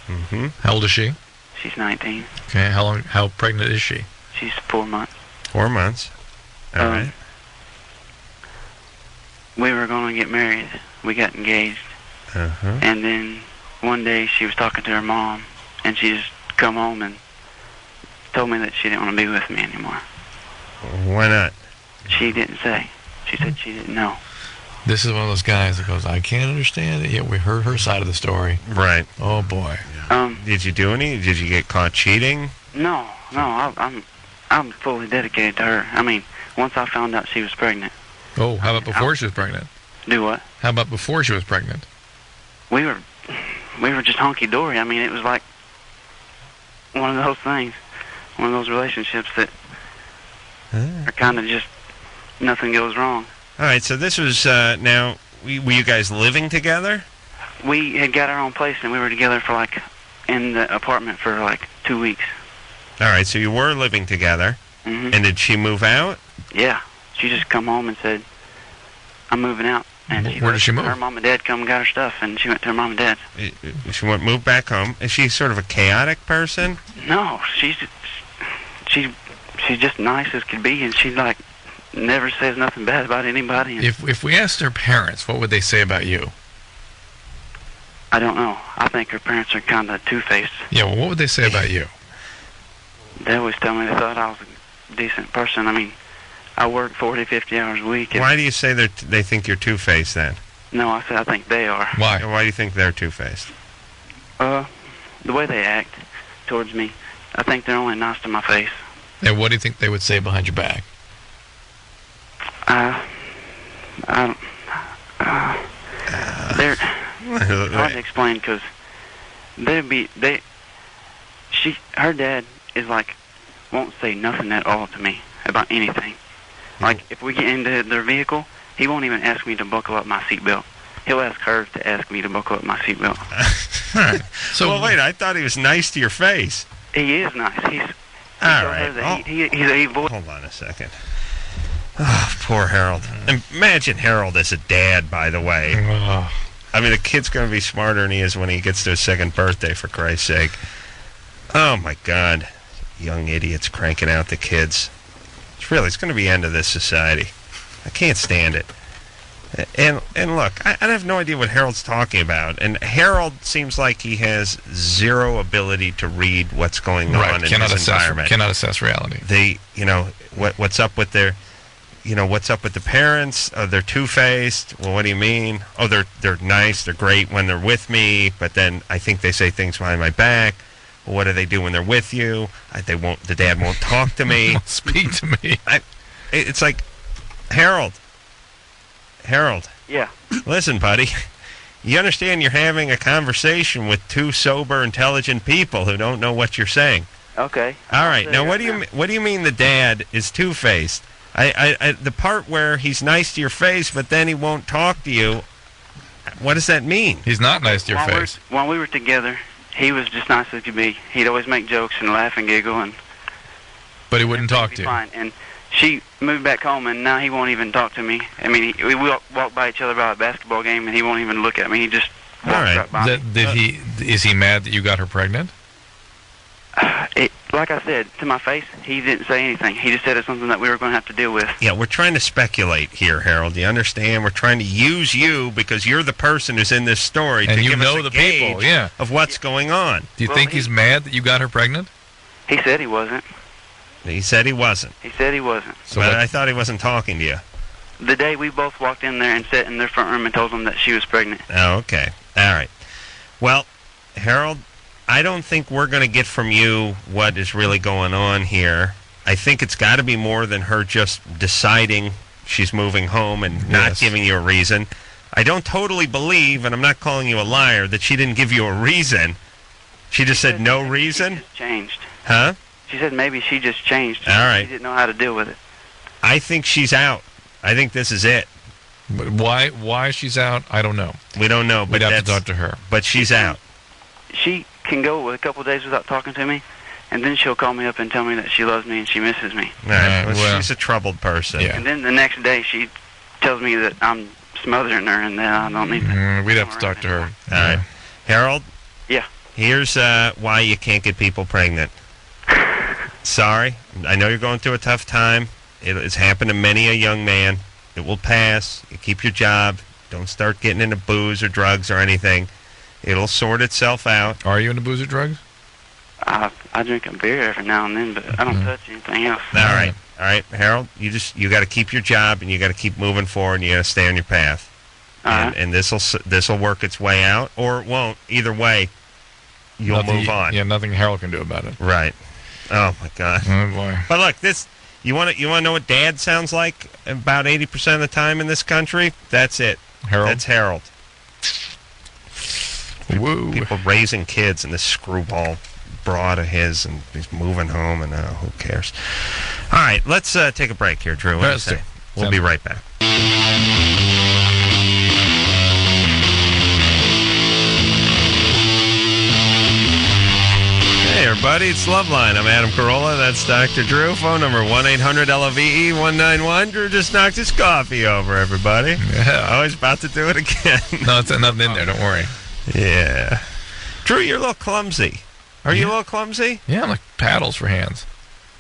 Mm-hmm. How old is she? She's 19. Okay. How pregnant is she? She's 4 months. 4 months. All right. We were going to get married. We got engaged. Uh-huh. And then one day she was talking to her mom, and she just come home and told me that she didn't want to be with me anymore. Why not? She didn't say. She said she didn't know. This is one of those guys that goes, I can't understand it, yet we heard her side of the story. Right. Oh, boy. Did you do any? Did you get caught cheating? No. I'm fully dedicated to her. I mean, once I found out she was pregnant. Oh, how about before she was pregnant? Do what? How about before she was pregnant? We were just hunky-dory. I mean, it was like one of those things, one of those relationships that are kind of just nothing goes wrong. All right, so this was, now, were you guys living together? We had got our own place, and we were together for, in the apartment for, 2 weeks. All right, so you were living together. Mm-hmm. And did she move out? Yeah. She just come home and said, I'm moving out. And Where did she move? Her mom and dad come and got her stuff, and she went to her mom and dad's. She moved back home. Is she sort of a chaotic person? No, she's just nice as could be, and she, never says nothing bad about anybody. If we asked her parents, what would they say about you? I don't know. I think her parents are kind of two-faced. Yeah, well, what would they say about you? They always tell me they thought I was a decent person. I mean, I work 40, 50 hours a week. Why do you say they think you're two-faced then? No, I said I think they are. Why? Why do you think they're two-faced? The way they act towards me, I think they're only nice to my face. And what do you think they would say behind your back? They're hard to explain because her dad is won't say nothing at all to me about anything. If we get into their vehicle, he won't even ask me to buckle up my seatbelt. He'll ask her to ask me to buckle up my seatbelt. All right. So, well, wait, I thought he was nice to your face. He is nice. All right. He's a voice. Hold on a second. Oh, poor Harold. Imagine Harold as a dad, by the way. I mean, the kid's going to be smarter than he is when he gets to his second birthday, for Christ's sake. Oh, my God. Young idiots cranking out the kids. It's going to be the end of this society. I can't stand it. And look, I have no idea what Harold's talking about. And Harold seems like he has zero ability to read what's going on in his environment. Cannot assess reality. What's up with their... what's up with the parents? Oh, they're two-faced. Well, what do you mean? Oh, they're nice. They're great when they're with me, but then I think they say things behind my back. Well, what do they do when they're with you? The dad won't talk to me. Won't speak to me. It's like, Harold. Yeah. Listen, buddy. You understand you're having a conversation with two sober, intelligent people who don't know what you're saying. Okay. All right. Now, what do you mean the dad is two-faced? The part where he's nice to your face, but then he won't talk to you, what does that mean? He's not nice to your face. While we were together, he was just nice as could be. He'd always make jokes and laugh and giggle. But he wouldn't talk to you. Fine. And she moved back home, and now he won't even talk to me. I mean, we walk by each other by a basketball game, and he won't even look at me. He just walks right by me. Is he mad that you got her pregnant? Like I said, to my face, he didn't say anything. He just said it's something that we were going to have to deal with. Yeah, we're trying to speculate here, Harold. Do you understand? We're trying to use you because you're the person who's in this story and to you give know us a the gauge people, of what's going on. Do you think he's mad that you got her pregnant? He said he wasn't. He said he wasn't. He said he wasn't. So but I thought he wasn't talking to you. The day we both walked in there and sat in their front room and told them that she was pregnant. Oh, okay. All right. Well, Harold, I don't think we're going to get from you what is really going on here. I think it's got to be more than her just deciding she's moving home and not giving you a reason. I don't totally believe, and I'm not calling you a liar, that she didn't give you a reason. She just said no reason? She just changed. Huh? She said maybe she just changed. All right. She didn't know how to deal with it. I think she's out. I think this is it. But why she's out, I don't know. We don't know. But we'd have to talk to her. But she's out. She can go a couple of days without talking to me, and then she'll call me up and tell me that she loves me and she misses me. All right. Well, she's a troubled person. Yeah. And then the next day she tells me that I'm smothering her and that I don't need to. We'd have to talk to her. All right. Harold? Yeah. Here's why you can't get people pregnant. Sorry. I know you're going through a tough time. It's happened to many a young man. It will pass. You keep your job. Don't start getting into booze or drugs or anything. It'll sort itself out. Are you into booze or drugs? I drink a beer every now and then, but I don't touch anything else. All right, Harold. You got to keep your job and you got to keep moving forward and you got to stay on your path. And this'll work its way out, or it won't. Either way, you'll move on. Yeah, nothing Harold can do about it. Right. Oh my God. Oh boy. But look, this. You want to know what Dad sounds like about 80% of the time in this country? That's it. Harold. That's Harold. Woo. People raising kids and this screwball broad of his, and he's moving home, and who cares? All right, let's take a break here, Drew. What do you say? We'll be right back. Hey, everybody, it's LoveLine. I'm Adam Carolla. That's Dr. Drew. Phone number 1-800-LOVE-191. Drew just knocked his coffee over, everybody. Yeah. Oh, he's about to do it again. No, it's nothing in there. Don't worry. Yeah. Drew, you're a little clumsy. Are you a little clumsy? Yeah, I'm like paddles for hands.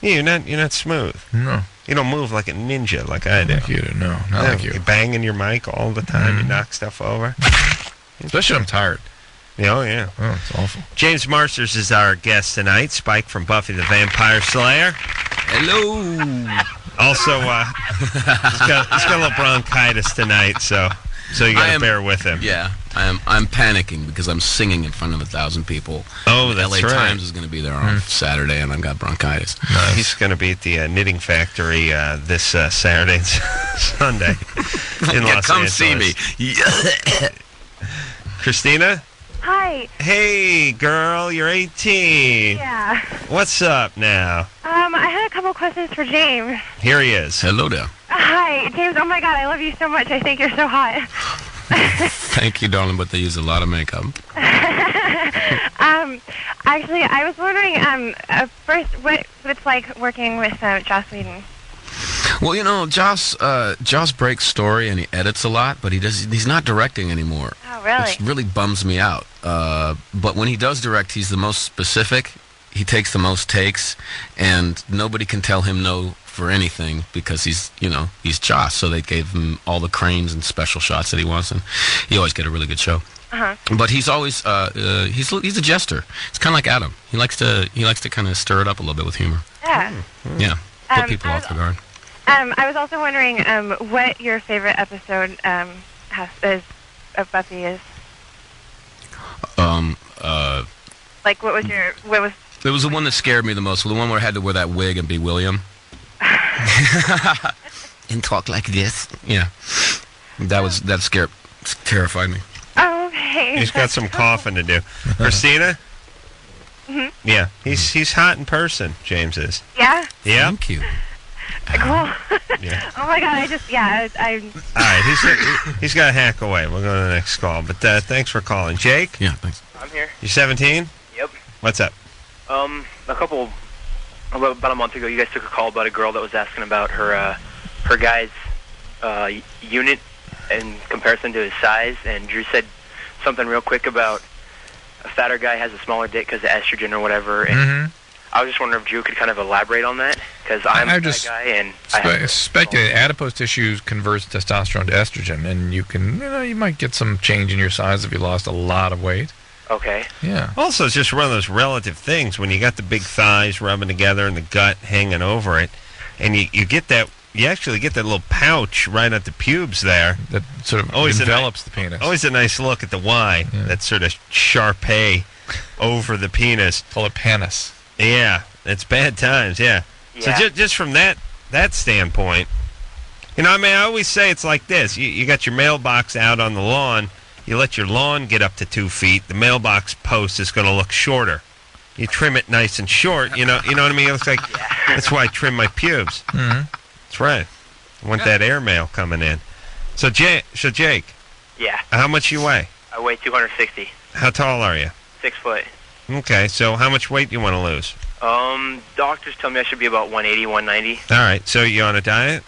Yeah, you're not smooth. No. You don't move like a ninja like I do. Like you do. No, not like you. You're banging your mic all the time. You knock stuff over. Especially when I'm tired. Oh, yeah. Oh, it's awful. James Marsters is our guest tonight. Spike from Buffy the Vampire Slayer. Hello. Also, he's got a little bronchitis tonight, so you got to bear with him. Yeah, I'm panicking because I'm singing in front of 1,000 people. Oh, that's LA right. Times is going to be there on Saturday, and I've got bronchitis. Nice. He's going to be at the Knitting Factory this Saturday and Sunday in Los come Angeles. see me. Yeah. Christina? Hi. Hey, girl, you're 18. Yeah. What's up now? I had a couple questions for James. Here he is. Hello there. Hi, James. Oh my God, I love you so much. I think you're so hot. Thank you, darling, but they use a lot of makeup. Actually, I was wondering, first, what it's like working with Joss Whedon. Well, you know, Joss breaks story and he edits a lot, but he's not directing anymore. Oh, really? Which really bums me out. But when he does direct, he's the most specific. He takes the most takes, and nobody can tell him no for anything because he's Joss. So they gave him all the cranes and special shots that he wants, and you always get a really good show. But he's always he's a jester. It's kind of like Adam. He likes to kind of stir it up a little bit with humor. Yeah. Yeah. Put people off their guard. I was also wondering what your favorite episode is of Buffy is. Like, what was? It was the one that scared me the most. The one where I had to wear that wig and be William. And talk like this. Yeah. That terrified me. Oh, okay. He's got some coughing to do. Christina? Mm-hmm. Yeah. He's hot in person, James is. Yeah? Yeah. Thank you. Cool. Yeah. Oh my God! I All right, he's got to hack away. We'll go to the next call. But thanks for calling, Jake. Yeah, thanks. I'm here. You 17? Yep. What's up? About a month ago, you guys took a call about a girl that was asking about her guy's unit in comparison to his size, and Drew said something real quick about a fatter guy has a smaller dick because of estrogen or whatever. And I was just wondering if Drew could kind of elaborate on that, because I'm a fat guy and I speculate adipose tissue converts testosterone to estrogen, and you might get some change in your size if you lost a lot of weight. Okay. Yeah. Also, it's just one of those relative things when you got the big thighs rubbing together and the gut hanging over it, and you get that you actually get that little pouch right at the pubes there. That sort of envelops the penis. Always a nice look at the Y. Yeah. That sort of Sharpay over the penis. Call it panis. Yeah, it's bad times, yeah. So just from that standpoint, you know, I mean, I always say it's like this. You got your mailbox out on the lawn. You let your lawn get up to 2 feet. The mailbox post is going to look shorter. You trim it nice and short. You know what I mean? It looks like that's why I trim my pubes. Mm-hmm. That's right. I want that airmail coming in. So Jake. Yeah. How much you weigh? I weigh 260. How tall are you? 6 foot. Okay. So how much weight do you want to lose? Doctors tell me I should be about 180, 190. All right. So you on a diet?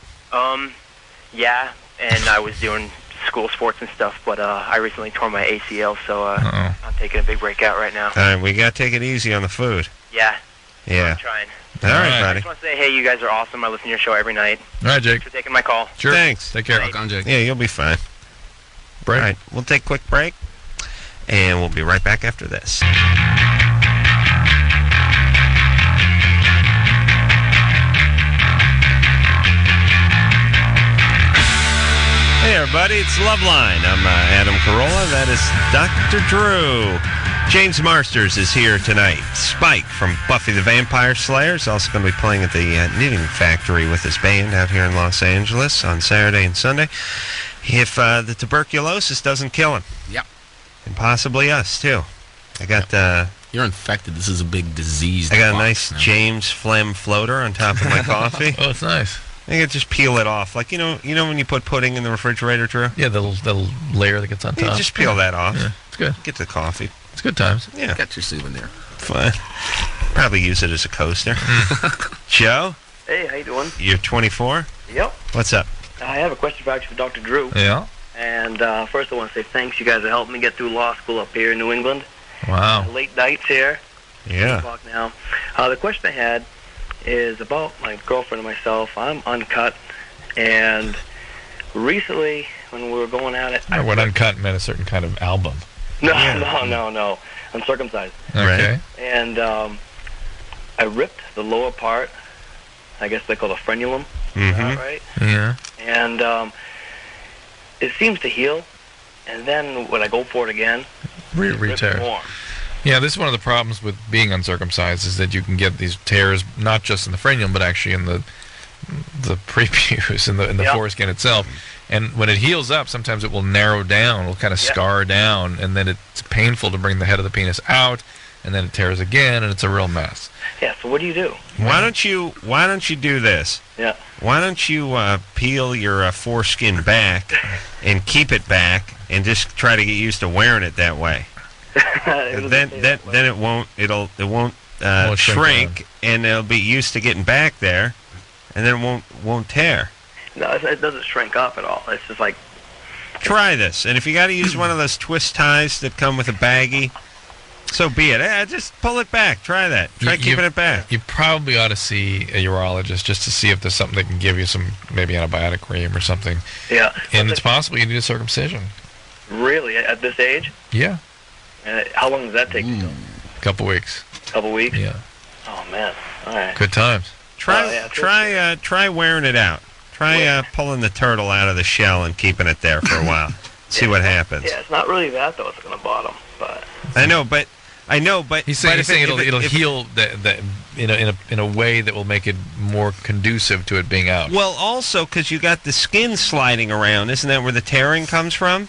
Yeah. And I was doing school sports and stuff, but I recently tore my ACL, so I'm taking a big break out right now. All right, we got to take it easy on the food. Yeah. Yeah. I'm trying. All right, buddy. I just want to say, hey, you guys are awesome. I listen to your show every night. All right, Jake. Thanks for taking my call. Sure. Thanks. Take care. Rock on, Jake. Yeah, you'll be fine. Break. All right, we'll take a quick break, and we'll be right back after this. Hey everybody, it's LoveLine. I'm Adam Carolla. That is Dr. Drew. James Marsters is here tonight. Spike from Buffy the Vampire Slayer is also going to be playing at the Knitting Factory with his band out here in Los Angeles on Saturday and Sunday. If the tuberculosis doesn't kill him. Yep. And possibly us, too. I got... You're infected. This is a big disease. I got a nice James Phlegm floater on top of my coffee. Oh, it's nice. I can just peel it off, like you know when you put pudding in the refrigerator, Drew. Yeah, the little layer that gets on top. You just peel that off. Yeah, it's good. Get the coffee. It's good times. Yeah, got your souvenir. Fine. Probably use it as a coaster. Joe. Hey, how you doing? You're 24. Yep. What's up? I have a question for Dr. Drew. Yeah. And first, I want to say thanks. You guys are helping me get through law school up here in New England. Wow. Late nights here. Yeah. 8 o'clock now. The question I had is about my girlfriend and myself. I'm uncut. And recently, when we were going at it... What uncut meant a certain kind of album. No. I'm circumcised. Okay. And I ripped the lower part. I guess they call it a frenulum. Mm-hmm. Right? Yeah. And it seems to heal. And then when I go for it again, re-tear. More. Yeah, this is one of the problems with being uncircumcised is that you can get these tears not just in the frenulum but actually in the prepubes in the foreskin itself. And when it heals up, sometimes it will narrow down, will kind of scar down, and then it's painful to bring the head of the penis out, and then it tears again, and it's a real mess. Yeah, so what do you do? Why don't you do this? Yeah. Why don't you peel your foreskin back and keep it back and just try to get used to wearing it that way? then it won't shrink and it'll be used to getting back there, and then it won't tear. No, it doesn't shrink up at all. It's just like... Try this, and if you got to use one of those twist ties that come with a baggie, so be it. Just pull it back. Try that. Try keeping it back. You probably ought to see a urologist just to see if there's something that can give you some maybe antibiotic cream or something. Yeah. And it's possible you need a circumcision. Really? At this age? Yeah. How long does that take to do? A couple weeks. Couple weeks? Yeah. Oh, man. All right. Good times. Try wearing it out. Try pulling the turtle out of the shell and keeping it there for a while. See what happens. Yeah, it's not really that, though. It's going to bottom. But I know, but he's saying it'll heal in a way that will make it more conducive to it being out. Well, also because you got the skin sliding around, isn't that where the tearing comes from?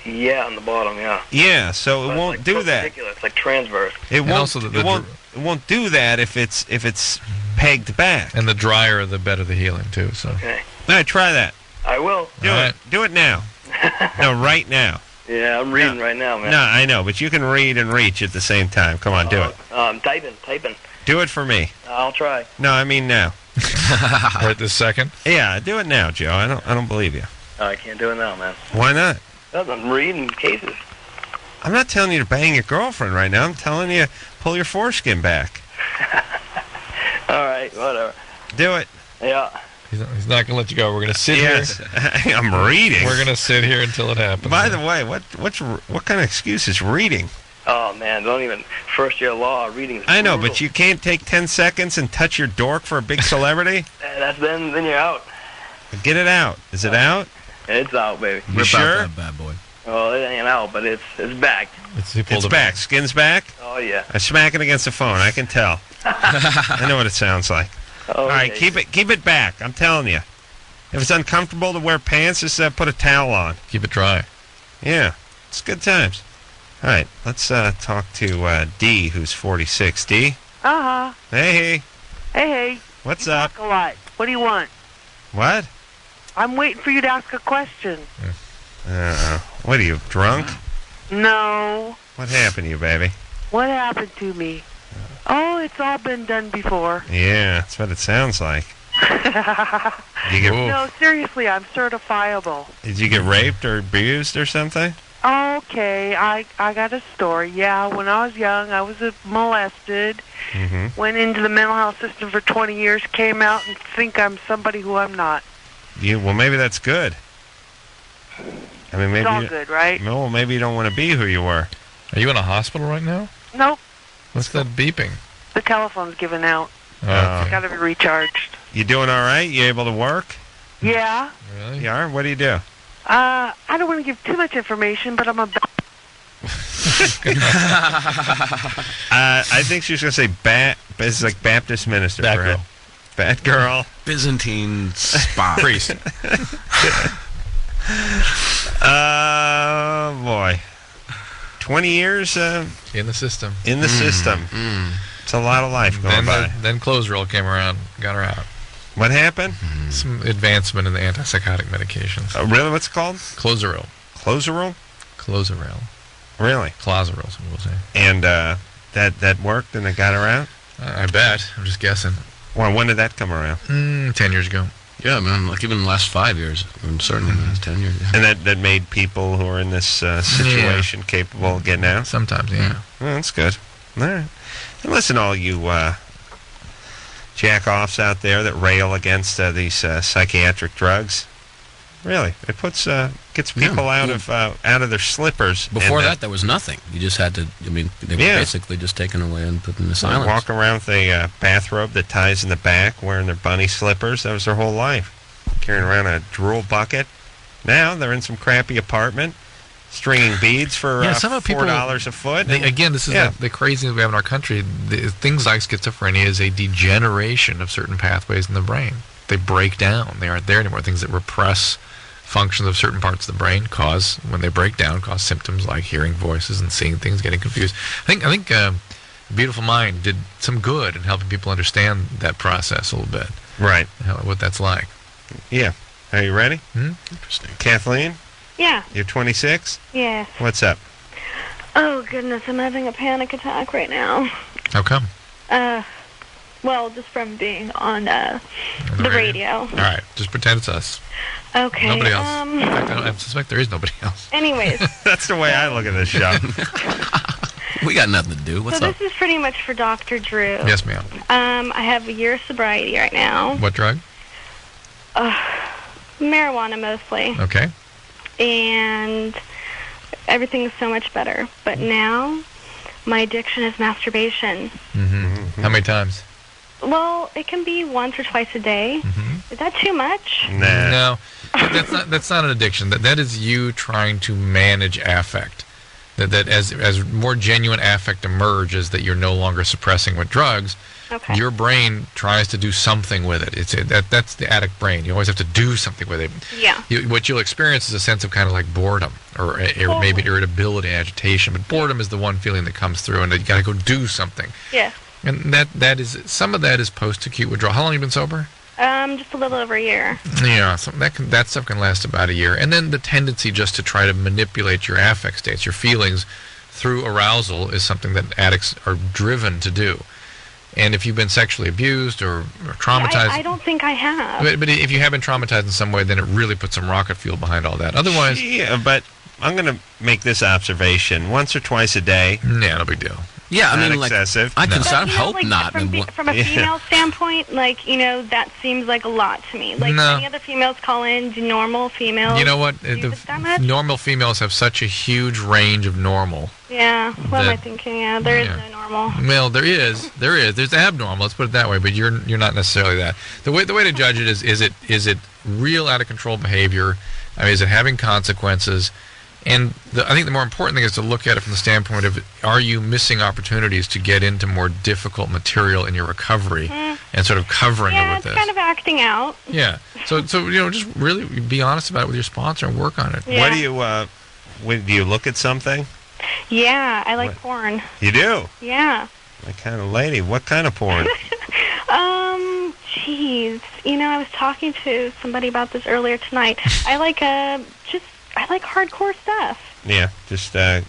Yeah, on the bottom, yeah. Yeah, so it won't do that. Ridiculous. It's like transverse. It won't do that if it's pegged back. And the drier, the better the healing too. So. Okay. All right, try that. I will. Do it. Do it now. No, right now. Yeah, I'm reading right now, man. No, I know, but you can read and reach at the same time. Come on, do it. I'm typing. Do it for me. I'll try. No, I mean now. Right this second? Yeah, do it now, Joe. I don't believe you. I can't do it now, man. Why not? I'm reading cases. I'm not telling you to bang your girlfriend right now. I'm telling you pull your foreskin back. All right, whatever. Do it. Yeah. He's not going to let you go. We're going to sit here. I'm reading. We're going to sit here until it happens. By the way, what kind of excuse is reading? Oh, man, don't even. First year law, reading is I know, brutal. but you can't take 10 seconds and touch your dork for a big celebrity? That's then you're out. Get it out. Is it out? It's out, baby. You sure? That bad boy. Well, it ain't out, but it's back. It's back. Skin's back? Oh, yeah. I smack it against the phone. I can tell. I know what it sounds like. All right, keep it back. I'm telling you. If it's uncomfortable to wear pants, just put a towel on. Keep it dry. Yeah, it's good times. All right, let's talk to D, who's 46. D? Uh-huh. Hey. Hey. What's you up? Talk a lot. What do you want? What? I'm waiting for you to ask a question. What are you, drunk? No. What happened to you, baby? What happened to me? Oh, it's all been done before. Yeah, that's what it sounds like. No, seriously, I'm certifiable. Did you get raped or abused or something? Okay, I got a story. Yeah, when I was young, I was molested. Mm-hmm. Went into the mental health system for 20 years, came out and think I'm somebody who I'm not. Well, maybe that's good. I mean, maybe it's all good, right? No, well, maybe you don't want to be who you were. Are you in a hospital right now? Nope. What's that beeping? The telephone's given out. Oh. It's got to be recharged. You doing all right? You able to work? Yeah. Really? You are? What do you do? I don't want to give too much information, but I'm a... I think she was going to say it's like Baptist minister. Batgirl. Batgirl. Byzantine spy. Priest. Oh, boy. 20 years in the system. In the system. It's a lot of life going by. Then Clozaril came around, got her out. What happened? Some advancement in the antipsychotic medications. Really? What's it called? Clozaril. Clozaril? Clozaril. Really? Clozaril, some people say. And that worked and it got her out? I bet. I'm just guessing. Well, when did that come around? 10 years ago. Yeah, man. Like even the last 5 years. Certainly the last 10 years. Yeah. And that made people who are in this situation capable of getting out? Sometimes, yeah. Well, that's good. All right. And listen, all you jack-offs out there that rail against these psychiatric drugs. Really, it gets people out of their slippers. Before that, there was nothing. You just had to. I mean, they were basically just taken away and put in the silence. Walk around with a bathrobe that ties in the back, wearing their bunny slippers. That was their whole life. Carrying around a drool bucket. Now they're in some crappy apartment, stringing beads for $4 a foot. Again, this is the craziness we have in our country. Things like schizophrenia is a degeneration of certain pathways in the brain. They break down. They aren't there anymore. Things that repress functions of certain parts of the brain when they break down, cause symptoms like hearing voices and seeing things, getting confused. I think Beautiful Mind did some good in helping people understand that process a little bit. Right. What that's like. Yeah. Are you ready? Interesting. Kathleen? Yeah. You're 26? Yes. What's up? Oh, goodness, I'm having a panic attack right now. How come? Well, just from being on the radio. All right, just pretend it's us. Okay. Nobody else. In fact, I suspect there is nobody else. Anyways. That's the way I look at this show. We got nothing to do. What's up? This is pretty much for Dr. Drew. Yes, ma'am. I have a year of sobriety right now. What drug? Marijuana mostly. Okay. And everything's so much better. But now, my addiction is masturbation. Mm-hmm. How many times? Well, it can be once or twice a day. Mm-hmm. Is that too much? Nah. No, that's not an addiction. That is you trying to manage affect. That as more genuine affect emerges, that you're no longer suppressing with drugs. Okay. Your brain tries to do something with it. That's the addict brain. You always have to do something with it. Yeah. What you'll experience is a sense of kind of like boredom or maybe irritability, agitation. But boredom is the one feeling that comes through, and you got to go do something. Yeah. And that is some of that is post-acute withdrawal. How long have you been sober? Just a little over a year. Yeah, so that stuff can last about a year. And then the tendency just to try to manipulate your affect states, your feelings, through arousal is something that addicts are driven to do. And if you've been sexually abused or traumatized... I don't think I have. But if you have been traumatized in some way, then it really puts some rocket fuel behind all that. Otherwise... Yeah, but I'm going to make this observation. Once or twice a day... Yeah, no big deal. Yeah, I not mean, like, excessive. I can But, I you know, hope like, not. From a female standpoint, like, you know, that seems like a lot to me. Like, No. any other females call in, do normal females You know what? do this that much? Normal females have such a huge range of normal. Yeah, what am I that- thinking? Yeah, there is yeah. no normal. Well, there is. There's abnormal. Let's put it that way. But you're not necessarily that. The way to judge it is it real out of control behavior? I mean, is it having consequences? And I think the more important thing is to look at it from the standpoint of, are you missing opportunities to get into more difficult material in your recovery and sort of covering it Yeah, with it's this? kind of acting out. Yeah. So just really be honest about it with your sponsor and work on it. Yeah. What do do you look at something? Yeah, I like What? porn. You do? Yeah. My kind of lady. What kind of porn? Jeez. You know, I was talking to somebody about this earlier tonight. I like hardcore stuff. Yeah, just guy,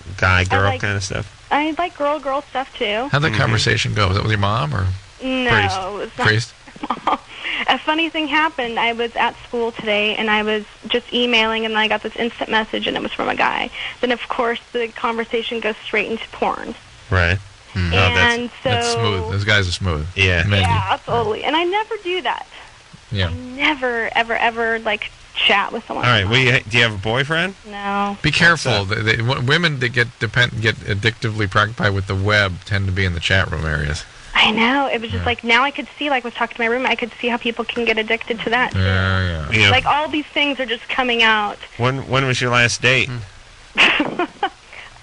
girl like- kind of stuff. I like girl stuff too. How'd that conversation go? Was that with your mom or No, priest? it was not. Priest? A funny thing happened. I was at school today, and I was just emailing, and I got this instant message, and it was from a guy. Then, of course, the conversation goes straight into porn. Right. And that's so- smooth. Those guys are smooth. Yeah. Yeah, totally. And I never do that. Yeah. Never, ever, like, chat with someone. All right. Do you have a boyfriend? No. Be careful. Women that get addictively preoccupied with the web tend to be in the chat room areas. I know. It was just like, now I could see, like, I was talking to my roommate, I could see how people can get addicted to that. Yeah. Like, all these things are just coming out. When was your last date?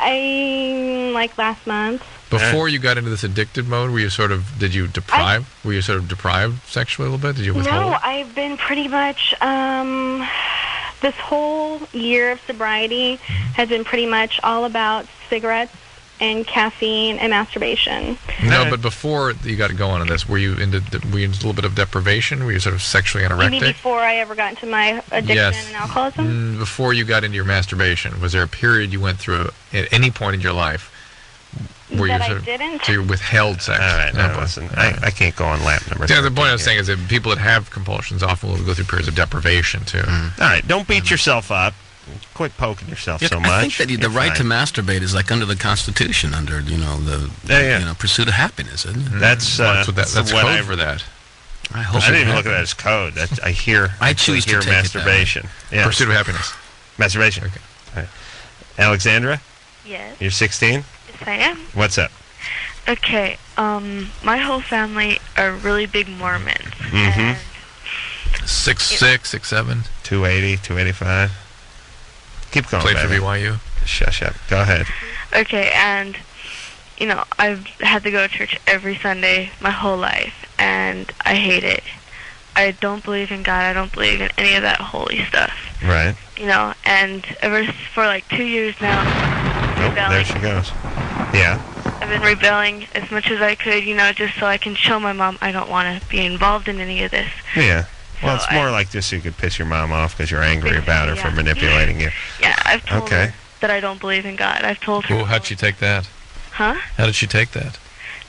Like, last month. Before you got into this addicted mode, were you sort of were you sort of deprived sexually a little bit? Did you withhold? No, I've been pretty much, this whole year of sobriety has been pretty much all about cigarettes and caffeine and masturbation. No, but before you got going on this, were you into a little bit of deprivation? Were you sort of sexually You mean anorectic? before I ever got into my addiction Yes. and alcoholism? Before you got into your masturbation, was there a period you went through at any point in your life where That you I sort of didn't? so you withheld sex? All right. Now, listen. I can't go on lap number. Yeah, the point I 13 was saying is that people that have compulsions often will go through periods of deprivation too. All right. Don't beat yourself up. Quit poking yourself so much. I think that the You're right to fine. masturbate is like under the Constitution, under the pursuit of happiness, isn't it? That's That's what code I- for that. I hope I didn't it even look at happens. that as code. I choose to hear take it that masturbation. Yeah. Pursuit of happiness. Masturbation. Okay. All right. Alexandra, Yes. you're 16. Yes, I am. What's up? Okay, my whole family are really big Mormons. Mm-hmm. 6'6", 6'7", 280, 285. Keep going. Played for baby. BYU. Shush up. Go ahead. Okay, and, you know, I've had to go to church every Sunday my whole life, and I hate it. I don't believe in God. I don't believe in any of that holy stuff. Right. You know, and for like 2 years now, Oh, rebelling. there she goes. Yeah. I've been rebelling as much as I could, you know, just so I can show my mom I don't want to be involved in any of this. Yeah. Well, So it's more like just so you could piss your mom off because you're angry about her for Yeah. manipulating you. Yeah, I've told Okay. her that I don't believe in God. I've told her. Ooh, how'd she take that? Huh? How did she take that?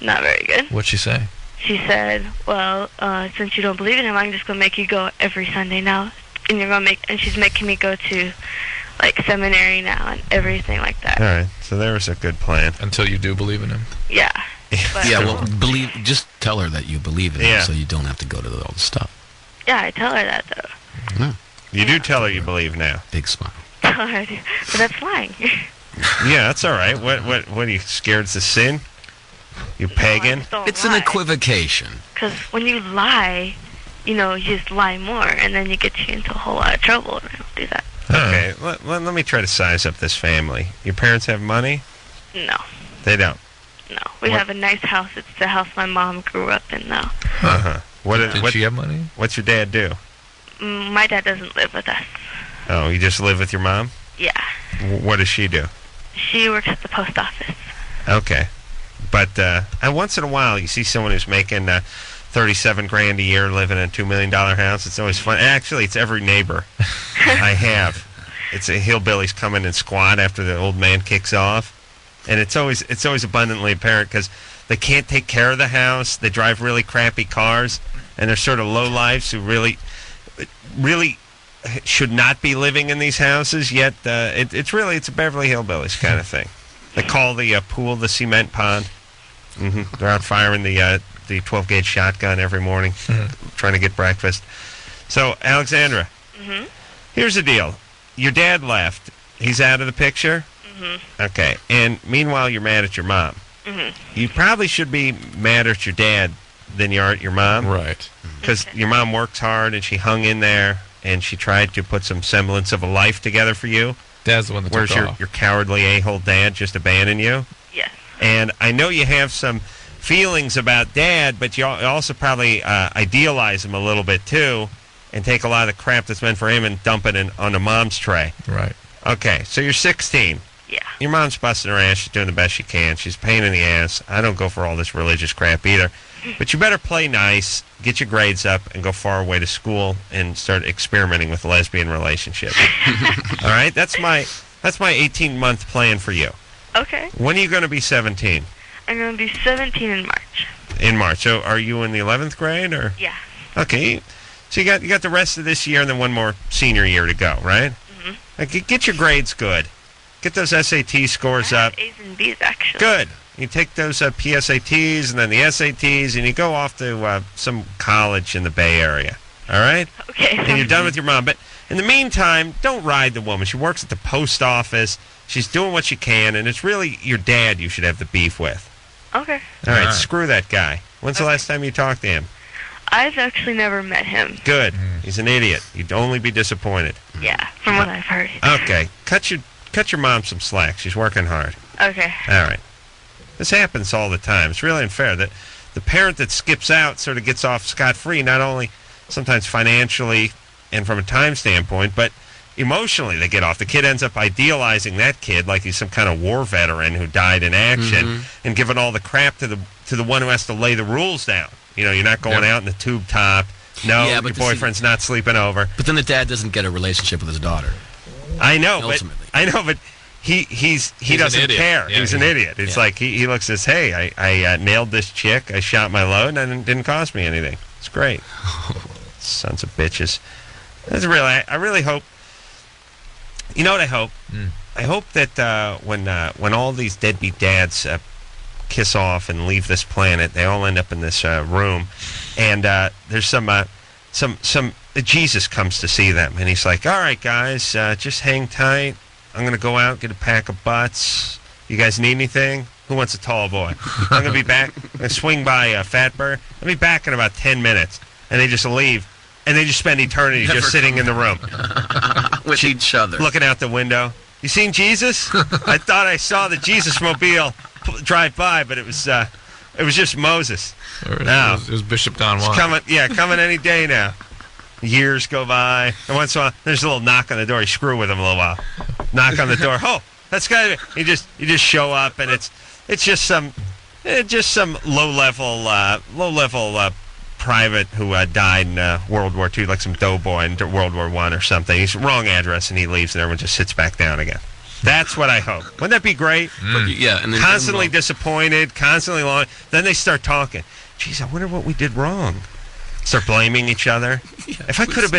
Not very good. What'd she say? She said, well, since you don't believe in him, I'm just going to make you go every Sunday now. And you're going to and she's making me go to, like, seminary now and everything like that. All right. So there was a good plan. Until you do believe in him. Yeah. But, Yeah, well, just tell her that you believe in Yeah. it, so you don't have to go to all the stuff. yeah, I tell her that, though. You do tell her you believe now. Big smile. I do. But that's lying. Yeah, that's all right. What are you scared to sin? You pagan? It's an equivocation. Because when you lie, you know, you just lie more, and then you get you into a whole lot of trouble, and I don't do that. Okay, let me try to size up this family. Your parents have money? No. They don't. No. We What- have a nice house. It's the house my mom grew up in, though. Uh-huh. Did she have money? What's your dad do? My dad doesn't live with us. Oh, you just live with your mom? Yeah. What does she do? She works at the post office. Okay. But once in a while, you see someone who's making $37,000 a year, living in a $2 million house. It's always fun. Actually, it's every neighbor I have. It's a hillbillies come in and squat after the old man kicks off, and it's always abundantly apparent because they can't take care of the house. They drive really crappy cars, and they're sort of low lives who really should not be living in these houses. Yet it's a Beverly Hillbillies kind of thing. They call the pool the cement pond. They're out firing the 12-gauge shotgun every morning, trying to get breakfast. So, Alexandra, here's the deal. Your dad left. He's out of the picture? Okay. And meanwhile, you're mad at your mom. You probably should be mad at your dad than you are at your mom. Right. Because your mom works hard, and she hung in there, and she tried to put some semblance of a life together for you. Dad's the one that took Whereas off. your cowardly a-hole dad just abandoned you. Yes. And I know you have some feelings about Dad, but you also probably idealize him a little bit, too, and take a lot of the crap that's meant for him and dump it on a mom's tray. Right. Okay, so you're 16. Yeah. Your mom's busting her ass. She's doing the best she can. She's a pain in the ass. I don't go for all this religious crap either. But you better play nice, get your grades up, and go far away to school and start experimenting with lesbian relationships. All right? That's my 18-month plan for you. Okay. When are you going to be 17? I'm going to be 17 in March. In March. So are you in the 11th grade? Or? Yeah. Okay. So you got the rest of this year and then one more senior year to go, right? Get your grades good. Get those SAT scores up. A's and B's, actually. Good. You take those PSATs and then the SATs, and you go off to some college in the Bay Area. All right? Okay. And you're done with your mom. But in the meantime, don't ride the woman. She works at the post office. She's doing what she can, and it's really your dad you should have the beef with. Okay. All right, screw that guy. When's the last time you talked to him? I've actually never met him. Good. He's an idiot. You'd only be disappointed. Yeah, from what I've heard. Okay. Cut your mom some slack. She's working hard. Okay. All right. This happens all the time. It's really unfair that the parent that skips out sort of gets off scot-free, not only sometimes financially and from a time standpoint, but emotionally they get off. The kid ends up idealizing that kid like he's some kind of war veteran who died in action and giving all the crap to the one who has to lay the rules down. You know, you're not going out in the tube top. No, your boyfriend's not sleeping over. But then the dad doesn't get a relationship with his daughter. I know, Ultimately. but he doesn't care. Yeah, he's an idiot. It's like he looks and says, hey, I nailed this chick. I shot my load, and it didn't cost me anything. It's great. Sons of bitches. I really hope. You know what I hope? I hope that when all these deadbeat dads kiss off and leave this planet, they all end up in this room, and there's some Jesus comes to see them, and he's like, all right, guys, just hang tight. I'm going to go out, get a pack of butts. You guys need anything? Who wants a tall boy? I'm going to be back. I'm going to swing by Fatburg. I'll be back in about 10 minutes. And they just leave, and they just spend eternity just sitting in the room. With each other. Looking out the window. You seen Jesus? I thought I saw the Jesus-mobile drive by, but it was just Moses. No. It was Bishop Don Juan. Coming any day now. Years go by, and once in a while, there's a little knock on the door. You screw with him a little while. Knock on the door. Oh, that's gotta be. You just show up, and it's just some low level private who died in World War II, like some doughboy in World War I or something. He's wrong address, and he leaves, and everyone just sits back down again. That's what I hope. Wouldn't that be great? Yeah, and then constantly disappointed, constantly long. Then they start talking. Geez, I wonder what we did wrong. Start blaming each other. If I could have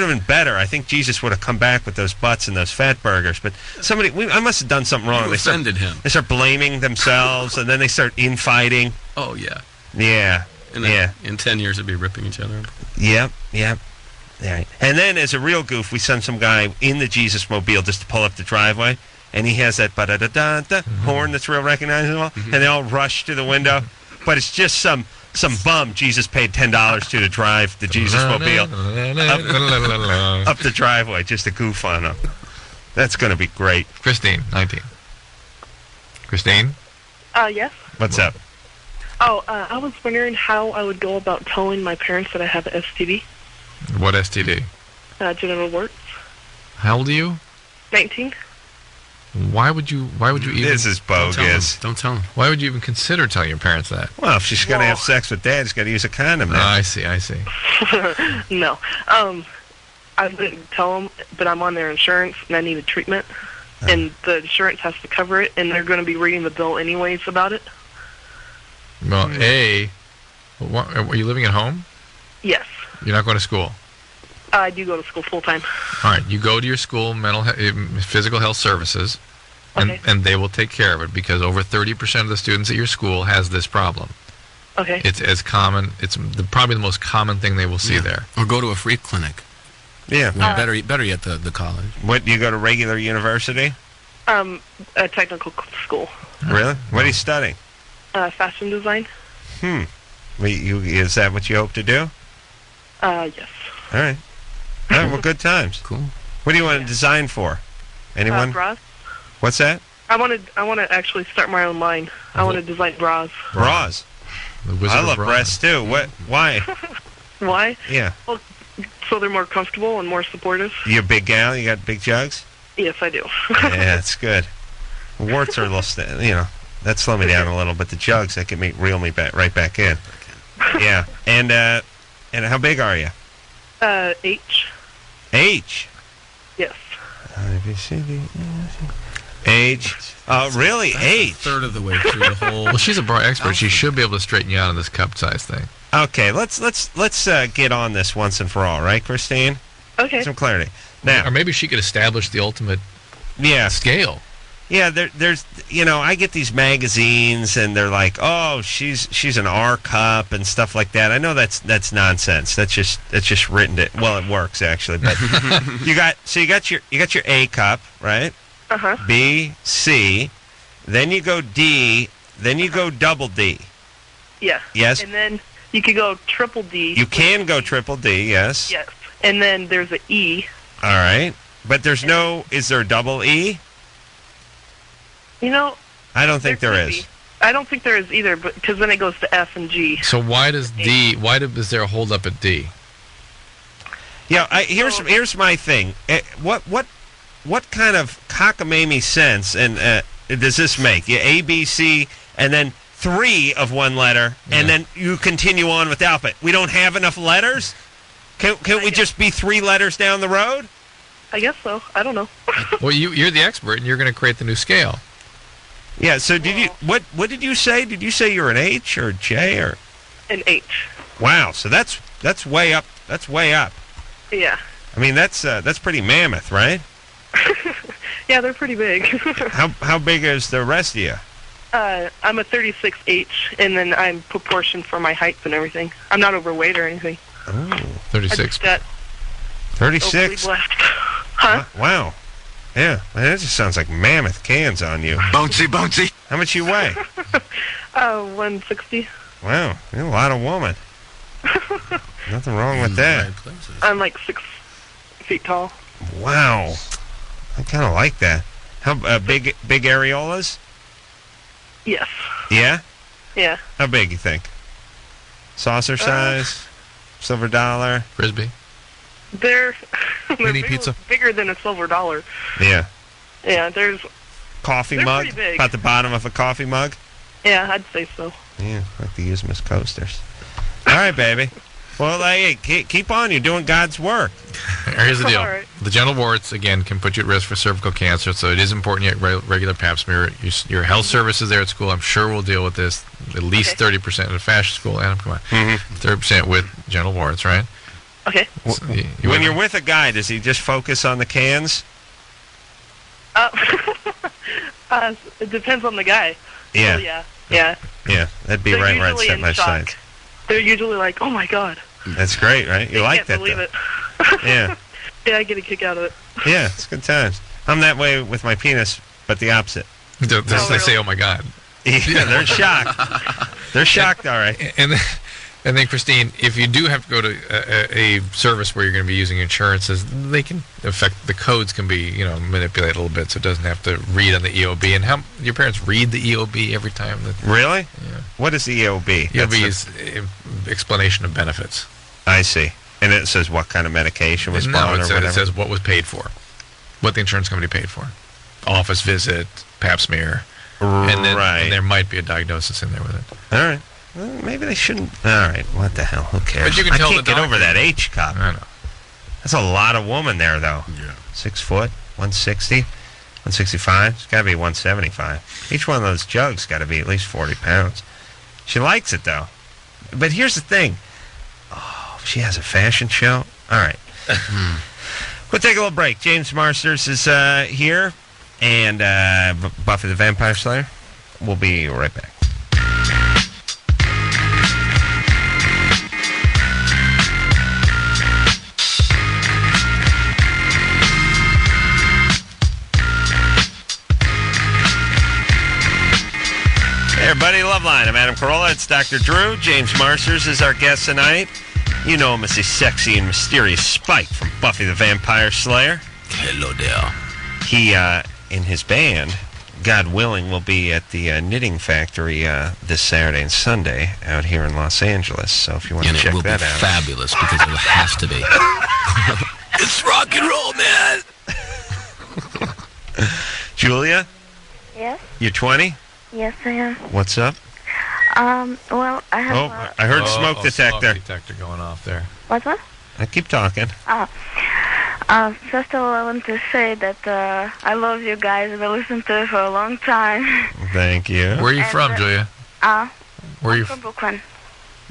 been better, I think Jesus would have come back with those butts and those fat burgers. But I must have done something wrong. You offended him. They start blaming themselves, and then they start infighting. Oh yeah. Yeah. In 10 years, they'd be ripping each other up. Yep. Yeah. And then, as a real goof, we send some guy in the Jesus mobile just to pull up the driveway, and he has that ba-da-da-da-da horn that's real recognizable, and they all rush to the window, but it's just some bum Jesus paid $10 to drive the Jesus mobile up the driveway just to goof on him. That's going to be great. Christine, 19. Christine? Yes. What's up? I was wondering how I would go about telling my parents that I have an STD. What STD? Genital warts. How old are you? 19. Why would you even... This is bogus. Don't tell them. Why would you even consider telling your parents that? Well, if she's going to have sex with Dad, she's got to use a condom now. I see. No. I wouldn't tell them, but I'm on their insurance, and I need a treatment. And the insurance has to cover it, and they're going to be reading the bill anyways about it. Well, are you living at home? Yes. You're not going to school? I do go to school full-time. All right. You go to your school, physical health services, and they will take care of it because over 30% of the students at your school has this problem. Okay. It's as common. It's probably the most common thing they will see there. Or go to a free clinic. Yeah. Better yet, the college. What, you go to regular university? A technical school. Really? What are you studying? Fashion design. Is that what you hope to do? Yes. All right. Well, good times. Cool. What do you want to design for? Anyone? Bras. What's that? I want to actually start my own line. I want to design bras. Bras. I love breasts too. What? Why? Why? Yeah. Well, so they're more comfortable and more supportive. You a big gal? You got big jugs? Yes, I do. Yeah, that's good. Warts are a little, that slow me down a little, but the jugs, that can reel me right back in. Yeah. And how big are you? H. H? Yes. Age. Really? Age? Third of the way through the whole. Well, she's a bra expert. She should be able to straighten you out on this cup size thing. Okay, let's get on this once and for all, right, Christine? Okay. Some clarity. Now, or maybe she could establish the ultimate scale. Yeah, there's I get these magazines and they're like, oh, she's an R cup and stuff like that. I know that's nonsense. That's just written it. Well, it works actually, but you got your A cup, right? Uh-huh. B, C, then you go D, then you go double D. Yeah. Yes. And then you could go triple D. You can go triple D, yes. Yes. And then there's a E. All right. But is there a double E? I don't think there is. I don't think there is either, but because then it goes to F and G. So why does is there a hold up at D? Yeah, here's my thing. What kind of cockamamie sense does this make? You A, B, C, and then 3 of one letter, and then you continue on with the alphabet. We don't have enough letters? Can't we just be 3 letters down the road? I guess so. I don't know. Well, you're the expert, and you're going to create the new scale. Yeah. So what did you say? Did you say you're an H or a J or an H? Wow. So that's way up. That's way up. Yeah. I mean that's pretty mammoth, right? Yeah, they're pretty big. How big is the rest of you? I'm a 36H, and then I'm proportioned for my height and everything. I'm not overweight or anything. Oh, 36. I just got 36. Huh? Wow. Yeah, man, that just sounds like mammoth cans on you. Bouncy. How much you weigh? 160. Wow, you're a lot of woman. Nothing wrong with that. I'm like 6 feet tall. Wow. I kind of like that. How big areolas? Yes. Yeah? Yeah. How big you think? Saucer size? Silver dollar? Frisbee? They're mini pizza. Bigger than a silver dollar. Yeah. Yeah, there's coffee they're mug? pretty big. About the bottom of a coffee mug? Yeah, I'd say so. Yeah, like the Usmas coasters. All right, baby. Well, hey, keep on. You're doing God's work. Here's the deal. All right. The genital warts, again, can put you at risk for cervical cancer, so it is important you get regular pap smear. Your health services there at school, I'm sure, will deal with this. At least 30% in a fashion school. Adam, come on. 30% with genital warts, right? Okay. So when you're with a guy, does he just focus on the cans? It depends on the guy. Yeah. So, yeah. Yeah, that'd be They're right where I'd usually set in my shock. sights. They're usually like, "Oh my God." That's great, right? You They like can't that, believe though. it. Yeah. Yeah, I get a kick out of it. Yeah, it's good times. I'm that way with my penis, but the opposite. They say, "Oh my God." Yeah, they're shocked. They're shocked, all right. And then, Christine, if you do have to go to a service where you're going to be using insurances, they can affect, the codes can be, manipulated a little bit, so it doesn't have to read on the EOB. And how your parents read the EOB every time? Really? Yeah. What is the EOB? EOB is explanation of benefits. I see. And it says what kind of medication was bought or whatever? It says what was paid for, what the insurance company paid for. Office visit, pap smear. And then and there might be a diagnosis in there with it. All right. Well, maybe they shouldn't. All right, what the hell? Who cares? But you can tell I can't the get over doctor. that H cup. I know. That's a lot of woman there, though. Yeah. 6 foot, 160, 165. It's got to be 175. Each one of those jugs got to be at least 40 pounds. She likes it, though. But here's the thing. Oh, she has a fashion show? All right. We'll take a little break. James Marsters is here. and Buffy the Vampire Slayer. We'll be right back. Hey everybody, LoveLine. I'm Adam Carolla. It's Dr. Drew. James Marsters is our guest tonight. You know him as the sexy and mysterious Spike from Buffy the Vampire Slayer. Hello there. He, in his band, God willing, will be at the Knitting Factory this Saturday and Sunday out here in Los Angeles. So if you want to check that out. It will be fabulous because it will have to be. It's rock and roll, man. Julia? Yes? You're 20? Yes, I am. What's up? Well, I have... I heard smoke detector. Smoke detector going off there. What? I keep talking. First of all, I want to say that I love you guys. I've listened to it for a long time. Thank you. Where are you from, Julia? Where are you from? Brooklyn.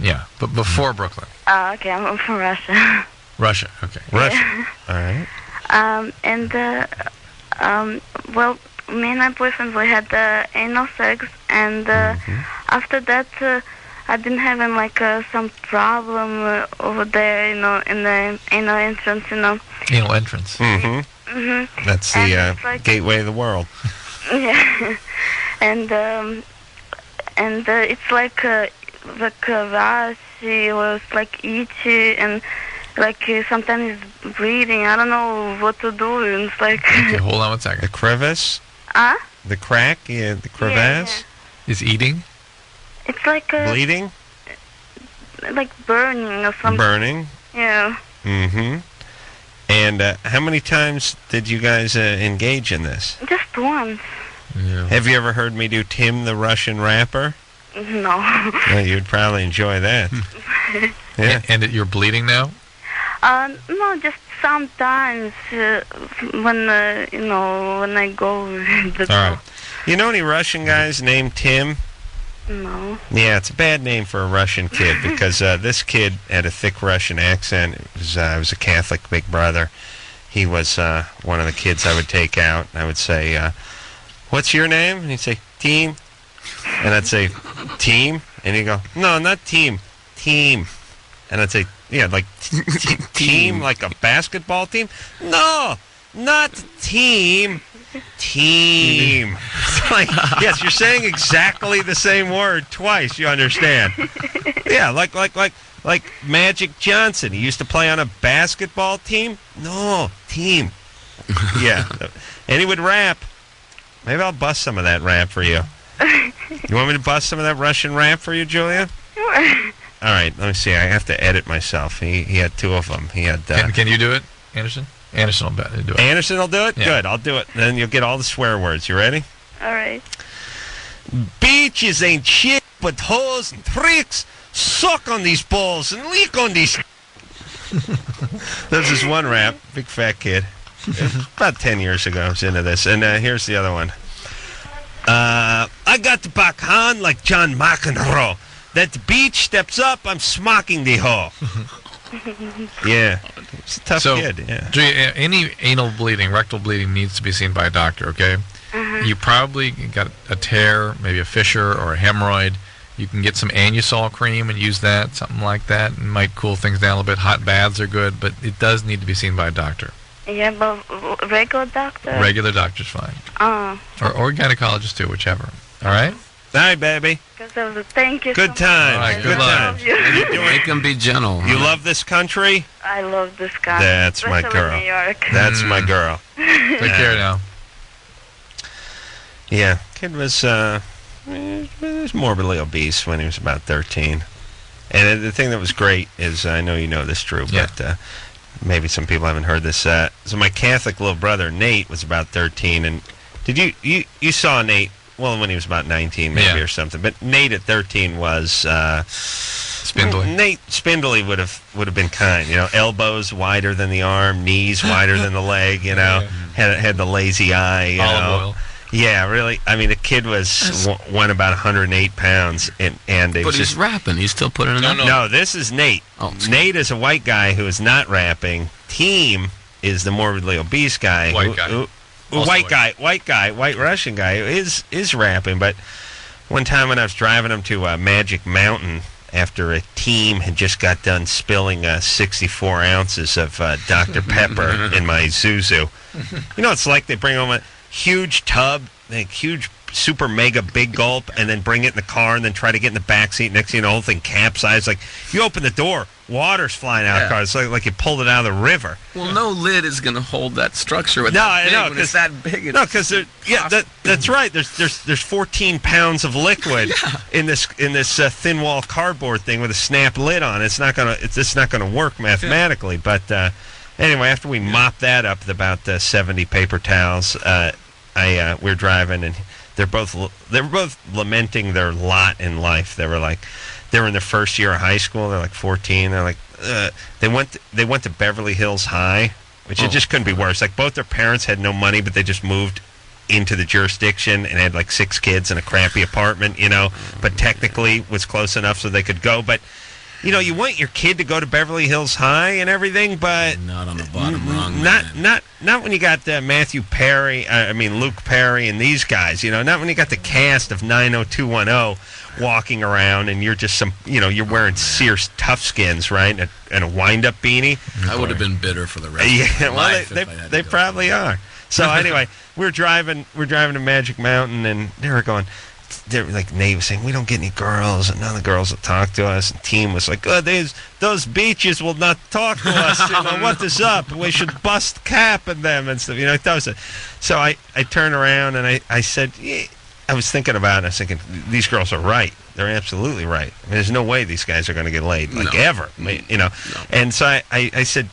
Yeah, but before Brooklyn. Okay, I'm from Russia. Russia, okay. Russia. All right. Well, me and my boyfriend, we had anal sex, and after that, I've been having some problem over there, in the anal entrance, Anal entrance. Mm-hmm. That's the gateway of the world. Yeah, and it's like rashy, or it's like itchy, and sometimes it's bleeding. I don't know what to do. And it's like. Okay, hold on one second. The crevice. The crack. Yeah, the crevasse. Yeah. Is eating. It's like bleeding. Like burning or something. Burning. Yeah. Mm-hmm. And how many times did you guys engage in this? Just once. Yeah. Have you ever heard me do Tim the Russian Rapper? No. Well, you'd probably enjoy that. Yeah. And you're bleeding now? No, just sometimes when when I go. All right. You know any Russian guys named Tim? No. Yeah, it's a bad name for a Russian kid because this kid had a thick Russian accent. It was a Catholic big brother. He was one of the kids I would take out. I would say, "What's your name?" And he'd say, "Team." And I'd say, "Team?" And he'd go, "No, not team. Team." And I'd say, "Yeah, like team, like a basketball team?" "No, not team. Team." It's like, yes, you're saying exactly the same word twice. You understand? Yeah, like Magic Johnson. He used to play on a basketball team. No, team. Yeah, and he would rap. Maybe I'll bust some of that rap for you. You want me to bust some of that Russian rap for you, Julia? Sure. All right, let me see. I have to edit myself. He had two of them. He had. Can you do it, Anderson? Anderson will do it. Anderson will do it? Yeah. Good, I'll do it. Then you'll get all the swear words. You ready? All right. Beaches ain't shit but hoes and tricks. Suck on these balls and leak on these. There's this one rap, big fat kid. About 10 years ago I was into this. And here's the other one. I got the backhand like John McEnroe. That the beach steps up, I'm smocking the hoe. Yeah, it's a tough kid. Yeah. Any anal bleeding, rectal bleeding needs to be seen by a doctor. Okay. You probably got a tear, maybe a fissure or a hemorrhoid. You can get some Anusol cream and use that, something like that. It might cool things down a little bit. Hot baths are good, but it does need to be seen by a doctor. Yeah, but regular doctor? Regular doctor's fine. Or gynecologist too, whichever. All right? All right, baby. Thank you. Good time. All right, good time. Make them be gentle. You love this country? I love this guy. That's my Especially girl. New York. That's my girl. Take care now. Yeah, kid was morbidly obese when he was about 13. And the thing that was great is, I know you know this, Drew, but maybe some people haven't heard this. So my Catholic little brother, Nate, was about 13. And did you saw Nate, well, when he was about 19 maybe or something. But Nate at 13 was... spindly. Nate Spindly would have been kind, elbows wider than the arm, knees wider than the leg, had the lazy eye, Olive oil. Yeah, really. I mean, the kid was won about 108 pounds, and it was he's rapping. He's still putting it in. No, this is Nate. Oh, Nate is a white guy who is not rapping. Team is the morbidly obese guy. White guy. white Russian guy is rapping. But one time when I was driving him to Magic Mountain after a team had just got done spilling 64 ounces of Dr. Pepper in my Zuzu. You know, it's like they bring home a huge tub, like huge super mega big gulp, and then bring it in the car and then try to get in the back seat. Next thing you know, the whole thing capsized. Like, you open the door, water's flying out of the car. It's like you pulled it out of the river. Well, no lid is going to hold that structure with I know, when it's that big. No, because that's right. There's 14 pounds of liquid in this thin wall cardboard thing with a snap lid on. It's not gonna work mathematically. But anyway, after we mopped that up with about 70 paper towels, we're driving, and they were both lamenting their lot in life. They were in their first year of high school. They're like 14. They're like they went to Beverly Hills High, which it just couldn't be worse. Like, both their parents had no money, but they just moved into the jurisdiction and had like 6 kids in a crappy apartment, you know. But technically was close enough so they could go. But you know, you want your kid to go to Beverly Hills High and everything, but not on the bottom rung. Not when you got Matthew Perry, Luke Perry, and these guys. You know, not when you got the cast of 90210 walking around, and you're just you're wearing Sears Toughskins, right, and a wind-up beanie. I would have been bitter for the rest of my life. They probably are. So anyway, we're driving to Magic Mountain, and they were like, Nate was saying, we don't get any girls, and none of the girls will talk to us. And Team was like, those beaches will not talk to us. You know, what is up? We should bust cap in them and stuff. You know, so I turned around and I said, I was thinking about it. I was thinking, these girls are right. They're absolutely right. I mean, there's no way these guys are going to get laid, ever. You know, and so I said,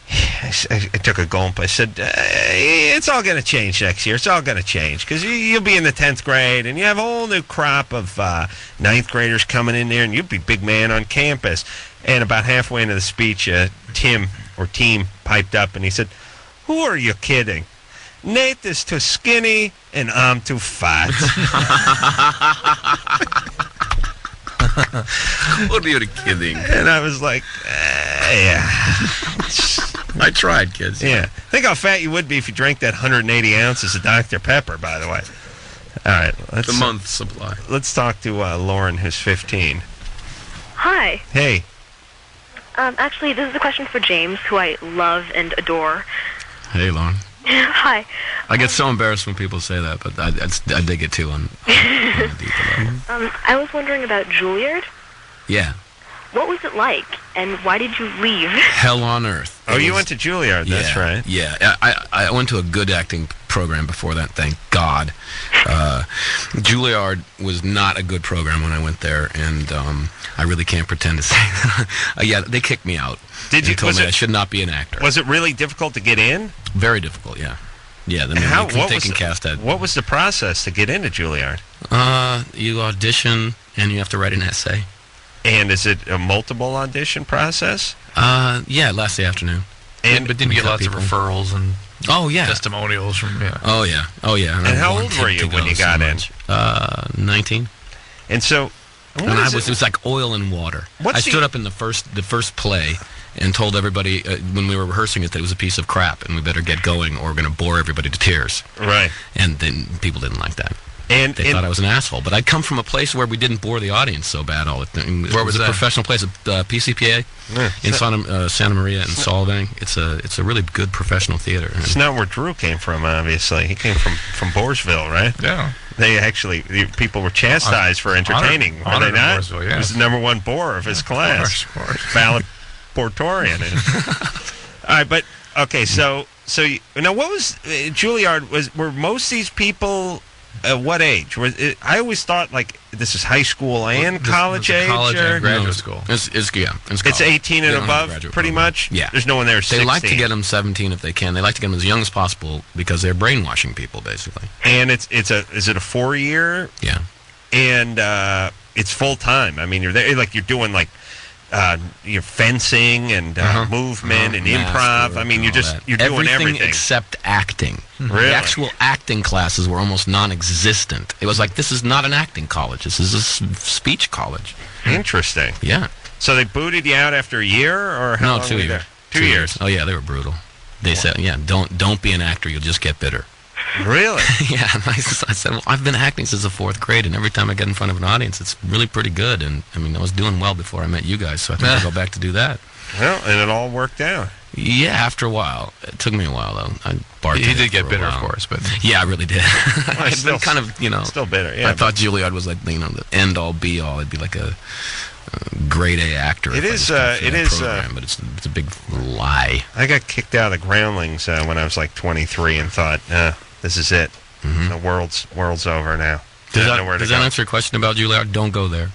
I took a gulp. I said, it's all going to change next year. It's all going to change because you'll be in the 10th grade and you have a whole new crop of 9th graders coming in there, and you'll be big man on campus. And about halfway into the speech, Team piped up and he said, who are you kidding? Nate is too skinny and I'm too fat. What are you kidding? And I was like, yeah. I tried, kids. Yeah. Think how fat you would be if you drank that 180 ounces of Dr. Pepper, by the way. All right. The month's supply. Let's talk to Lauren, who's 15. Hi. Hey. Actually, this is a question for James, who I love and adore. Hey, Lauren. Hi. I get so embarrassed when people say that, but I dig it too on a deeper level. I was wondering about Juilliard. Yeah. What was it like, and why did you leave? Hell on earth. You went to Juilliard, that's right. Yeah, I went to a good acting program before that, thank God. Juilliard was not a good program when I went there, and I really can't pretend to say that. They kicked me out. They told me I should not be an actor. Was it really difficult to get in? Very difficult, yeah. Yeah, what was the process to get into Juilliard? You audition, and you have to write an essay. And is it a multiple audition process? Yeah, it lasts the afternoon. But didn't you get lots of referrals and testimonials from? Yeah. Oh yeah. And how old were you when you got in? 19. And so, it was like oil and water. I stood up in the first play and told everybody when we were rehearsing it that it was a piece of crap and we better get going or we're going to bore everybody to tears. Right. And then people didn't like that. And they thought I was an asshole. But I'd come from a place where we didn't bore the audience so bad all the time. Where was it? That? A professional place, PCPA, in Santa Maria in Solvang. It's a really good professional theater. It's not where Drew came from, obviously. He came from Boersville, right? Yeah. People were chastised for entertaining, were they not? Boersville, yeah. He was the number 1 bore of his class. Of course. Valedictorian. All right, but, okay, so now what was, Juilliard, were most of these people... what age? I always thought like this is high school and college age. College and graduate school. It's 18 and above, pretty much. Yeah. There's no one there 16. They like to get them 17 if they can. They like to get them as young as possible because they're brainwashing people, basically. And is it a 4-year? Yeah. And it's full time. I mean, you're there like you're doing like you're fencing and movement and improv. I mean, you're doing everything except acting. Really? The actual acting classes were almost non-existent. It was like, this is not an acting college. This is a speech college. Interesting. Yeah. So they booted you out after a year, or how long 2 years. 2 years. Oh yeah, they were brutal. They said, don't be an actor. You'll just get bitter. Really? Yeah. And I said, well, I've been acting since the 4th grade, and every time I get in front of an audience, it's really pretty good. And I mean, I was doing well before I met you guys, so I think I'll go back to do that. Well, and it all worked out. Yeah, after a while. It took me a while, though. I bartended. He did get for a bitter, while. of course, but yeah, I really did. I've still been kind of, still bitter. Yeah, I thought Juilliard was like, the end all be all. It'd be like a grade A actor. It is. Program, but it's a big lie. I got kicked out of the Groundlings when I was like 23 and thought, this is it. The world's over now. Does that answer your question about Juilliard? Don't go there.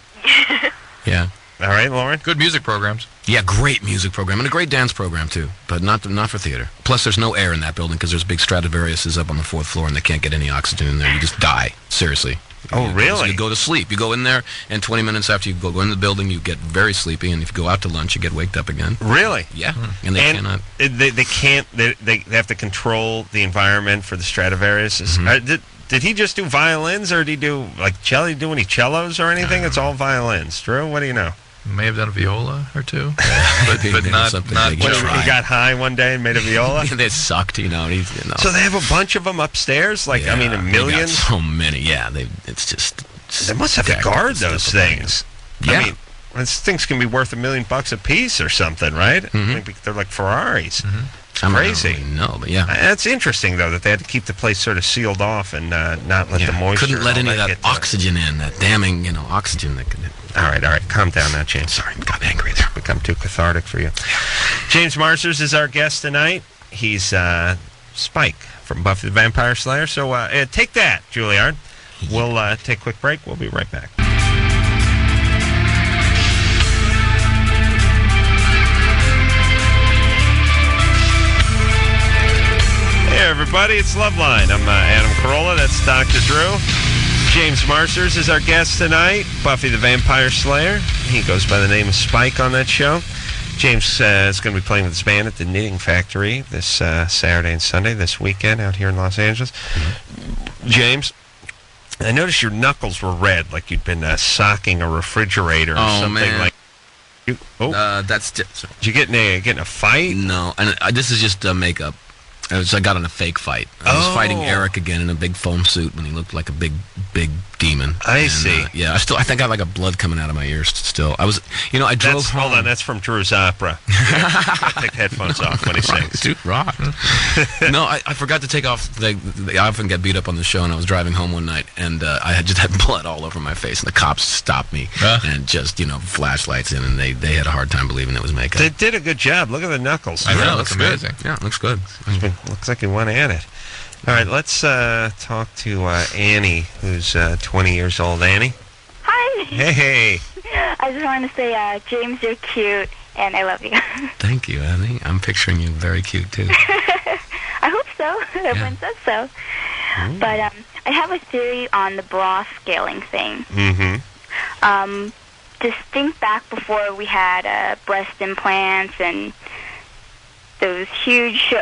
Yeah. All right, Lauren. Good music programs. Yeah, great music program and a great dance program too, but not for theater. Plus, there's no air in that building because there's big Stradivariuses up on the 4th floor and they can't get any oxygen in there. You just die. Seriously. Oh, really? You go to sleep. You go in there, and 20 minutes after you go in the building, you get very sleepy, and if you go out to lunch, you get waked up again. Really? Yeah. And they cannot. They can't. They have to control the environment for the Stradivarius. Did he just do violins, or did he do like cello? Do any cellos or anything? It's all violins. Drew, what do you know? May have done a viola or two, but not He got high one day and made a viola. They sucked, So they have a bunch of them upstairs. Like, I mean, a million. They got so many. Yeah, it's just. They must have to guard those things. Yeah. I mean, these things can be worth $1 million a piece or something, right? Maybe they're like Ferraris. It's crazy. I don't really know, but yeah. That's interesting, though, that they had to keep the place sort of sealed off and not let the moisture. Couldn't let any of that oxygen in, that damning, oxygen that could. All right. Calm down now, James. Sorry, got angry there. Become too cathartic for you. James Marsters is our guest tonight. He's Spike from Buffy the Vampire Slayer. So take that, Juilliard. We'll take a quick break. We'll be right back. Hey, everybody. It's LoveLine. I'm Adam Carolla. That's Dr. Drew. James Marsters is our guest tonight, Buffy the Vampire Slayer. He goes by the name of Spike on that show. James is going to be playing with his band at the Knitting Factory this Saturday and Sunday, this weekend out here in Los Angeles. James, I noticed your knuckles were red, like you'd been socking a refrigerator or something. Man. Like. That's just. Did you get in a fight? No, and this is just makeup. I got in a fake fight. I was fighting Eric again in a big foam suit when he looked like a big demon. I see. Yeah, I think I have like a blood coming out of my ears still. I drove home. Hold on, that's from Drew's opera. Take headphones off when he sings. Dude, rock. No, I forgot to take off. I often get beat up on the show, and I was driving home one night, and I had just had blood all over my face, and the cops stopped me and just flashlights in, and they had a hard time believing it was makeup. They did a good job. Look at the knuckles. I know, it looks amazing. Yeah, it looks good. Looks like he went at it. All right, let's talk to Annie, who's 20 years old. Annie? Hi. Hey. I just wanted to say, James, you're cute, and I love you. Thank you, Annie. I'm picturing you very cute, too. I hope so. Everyone says so. Ooh. But I have a theory on the bra scaling thing. Just think back before we had breast implants and those huge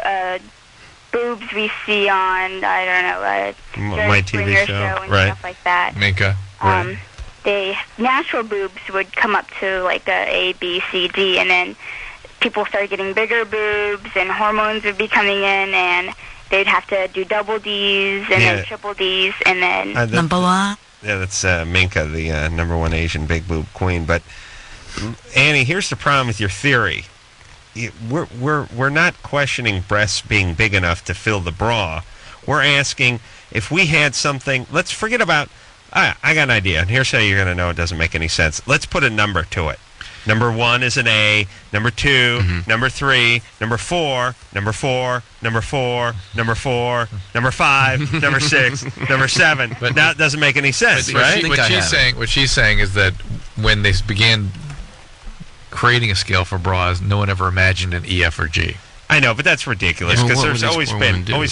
boobs we see on, I don't know, my TV show and stuff like that. Minka. The natural boobs would come up to like a B, C, D, and then people started getting bigger boobs, and hormones would be coming in, and they'd have to do double Ds and then triple Ds, and then number one. Yeah, that's Minka, the number one Asian big boob queen. But Annie, here's the problem with your theory. We're not questioning breasts being big enough to fill the bra. We're asking if we had something. Let's forget about. I got an idea, and here's how you're going to know it doesn't make any sense. Let's put a number to it. Number 1 is an A. Number 2, number 3, number 4, number 4, number 4, number 4, number 5, number 6, number 7. But that doesn't make any sense, right? What she's saying is that when they began creating a scale for bras, no one ever imagined an E, F, or G. I know, but that's ridiculous because there's always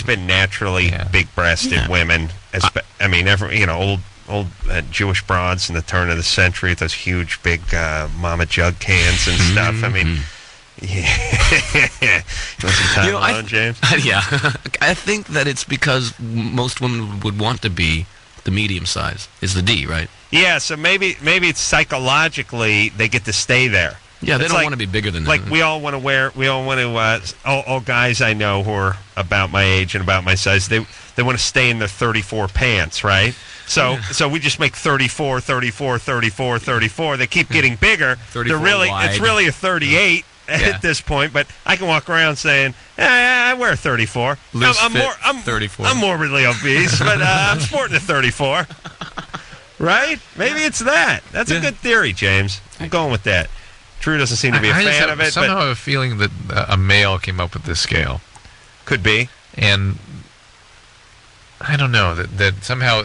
been naturally big-breasted women. I mean, old Jewish broads in the turn of the century with those huge, big Mama Jug cans and stuff. I mean, you want some time alone, James? Yeah, I think that it's because most women would want to be the medium size. Is the D, right? Yeah, so maybe it's psychologically they get to stay there. Yeah, they It's don't like- want to be bigger than Like them. we all want to all guys I know who are about my age and about my size, they want to stay in their 34 pants, right? So we just make 34, 34, 34, 34. They keep getting bigger. 34 It's wide. really a 38 Yeah. at this point, but I can walk around saying, I wear 34. Loose I'm fit 34. I'm morbidly obese, but I'm sporting a 34. Right? Maybe it's that. That's a good theory, James. I'm going with that. Drew doesn't seem to be a I just fan have, of it, somehow but have a feeling that a male came up with this scale. Could be. And I don't know that somehow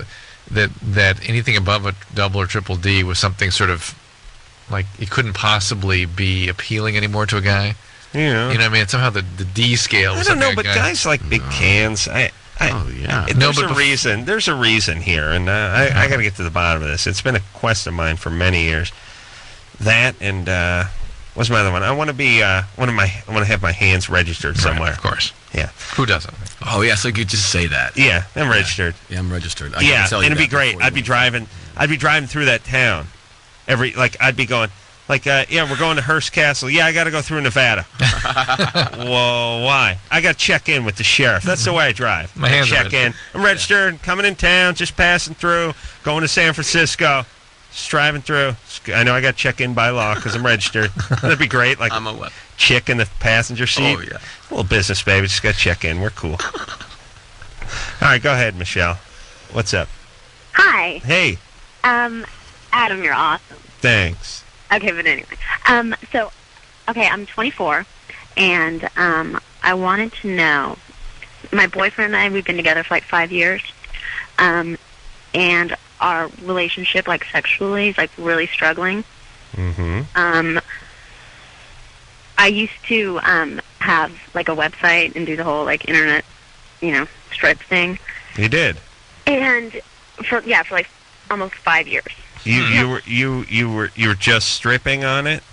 that anything above a double or triple D was something sort of like it couldn't possibly be appealing anymore to a guy. Yeah. You know what I mean? Somehow the D scale was I don't know, something but a guy, guys like big cans. There's a reason. There's a reason here, and I got to get to the bottom of this. It's been a quest of mine for many years. That and what's my other one? I want to be I want to have my hands registered somewhere. Of course. Yeah. Who doesn't? Oh, yeah, so you could just say that. Yeah, I'm registered. Yeah, I'm registered. I Yeah, can tell you and it'd be that great. before you I'd be driving through that town. I'd be going, we're going to Hearst Castle. Yeah, I got to go through Nevada. Whoa, why? I got to check in with the sheriff. That's the way I drive. My hands are check in. I'm registered, coming in town, just passing through, going to San Francisco, just driving through. I know I got to check in by law because I'm registered. That'd be great. Like I'm a what? Chick in the passenger seat. Oh, yeah. A little business, baby. Just got to check in. We're cool. All right, go ahead, Michelle. What's up? Hi. Hey. Adam, you're awesome. Thanks. Okay, but anyway. I'm 24, and I wanted to know, my boyfriend and I, we've been together for like 5 years, and our relationship, like sexually, is like really struggling. Mm-hmm. I used to have like a website and do the whole like internet, strip thing. You did. And for like almost 5 years. You were just stripping on it?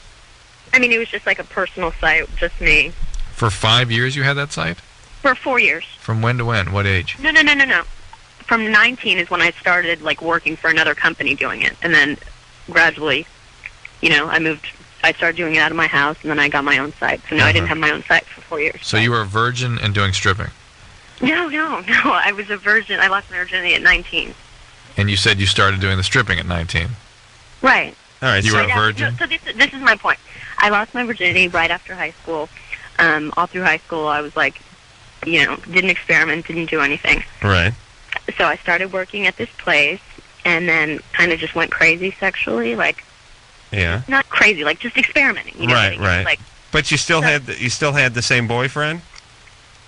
I mean, it was just like a personal site, just me. For 5 years you had that site? For 4 years. From when to when? What age? No. From 19 is when I started like working for another company doing it, and then gradually, I started doing it out of my house, and then I got my own site. So now I didn't have my own site for 4 years. So you were a virgin and doing stripping? No. I was a virgin. I lost my virginity at 19. And you said you started doing the stripping at 19. Right. All right. You were a virgin? So this is my point. I lost my virginity right after high school. All through high school, I was like, didn't experiment, didn't do anything. Right. So I started working at this place, and then kind of just went crazy sexually, like. Yeah. Not crazy, like just experimenting. Right. Like, but you still had the same boyfriend?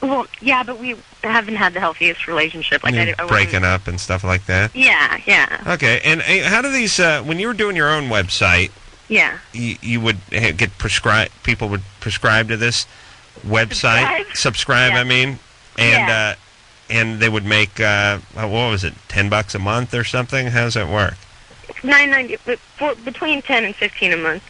well, yeah, but we haven't had the healthiest relationship. Like I Breaking up and stuff like that? Yeah. Okay, and how do these, when you were doing your own website, Yeah. you would get prescribed, people would prescribe to this website? Subscribe, Yeah. I mean. And, and they would make, what was it, $10 a month or something? How does that work? It's $9.90, between 10 and 15 a month.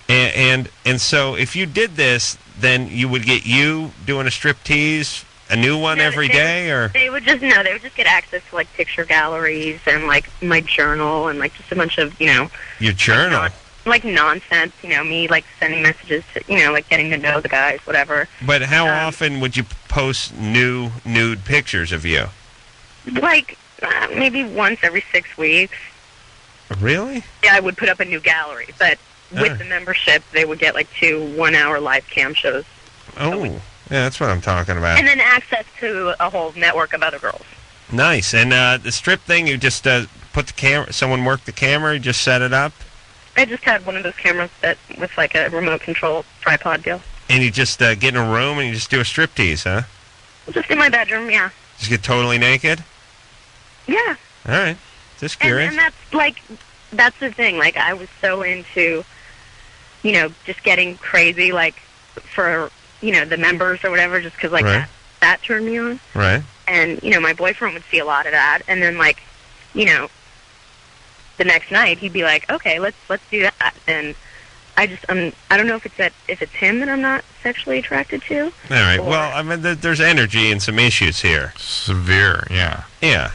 And so if you did this, then you would get you doing a striptease, a new one every day, or They would just get access to like picture galleries and like my journal and like just a bunch of your journal. like nonsense. Me like sending messages to like getting to know the guys, whatever. But how often would you post nude pictures of you? Like maybe once every 6 weeks. Really? Yeah, I would put up a new gallery, but with the membership, they would get like 2 1-hour live cam shows. Oh, yeah, that's what I'm talking about. And then access to a whole network of other girls. Nice. And the strip thing, you just put the camera, someone worked the camera, you just set it up? I just had one of those cameras with like a remote control tripod deal. And you just get in a room and you just do a striptease, huh? Just in my bedroom, yeah. Just get totally naked? Yeah. All right. Just curious. And that's the thing. Like, I was so into, just getting crazy, like, for, the members or whatever, just because, like, Right. that turned me on. Right. And, my boyfriend would see a lot of that. And then, like, the next night, he'd be like, okay, let's do that. And I don't know if it's him that I'm not sexually attracted to. All right. Well, I mean, there's energy and some issues here. Severe, yeah. Yeah.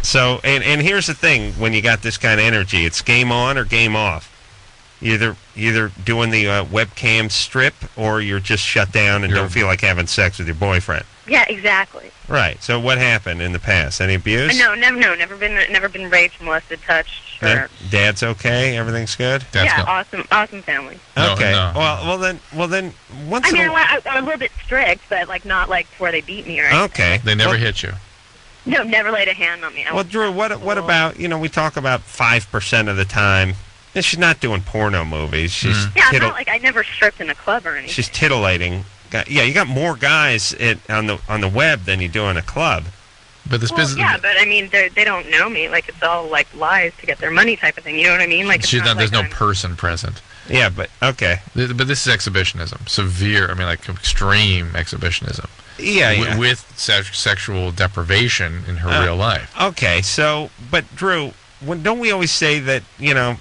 So, and here's the thing, when you got this kind of energy, it's game on or game off. Either doing the webcam strip, or you're just shut down and don't feel like having sex with your boyfriend. Yeah, exactly. Right. So what happened in the past? Any abuse? No, never been raped, molested, touched. Or... Dad's okay. Everything's good. Awesome family. Okay. No. Well then. Once. I mean, I'm a little bit strict, but like not like where they beat me or anything. Okay. They never hit you. No, never laid a hand on me. Well, Drew, what about, we talk about 5% of the time, and she's not doing porno movies. She's I'm not like I never stripped in a club or anything. She's titillating. Yeah, you got more guys on the web than you do in a club. But this business. Yeah, but I mean, they don't know me. Like it's all like lies to get their money type of thing. You know what I mean? Like she's not. There's no person present. Yeah, but okay. But this is exhibitionism, severe. I mean, like extreme exhibition-ism. Yeah, with sexual deprivation in her real life. Okay, so but Drew, don't we always say that 90%,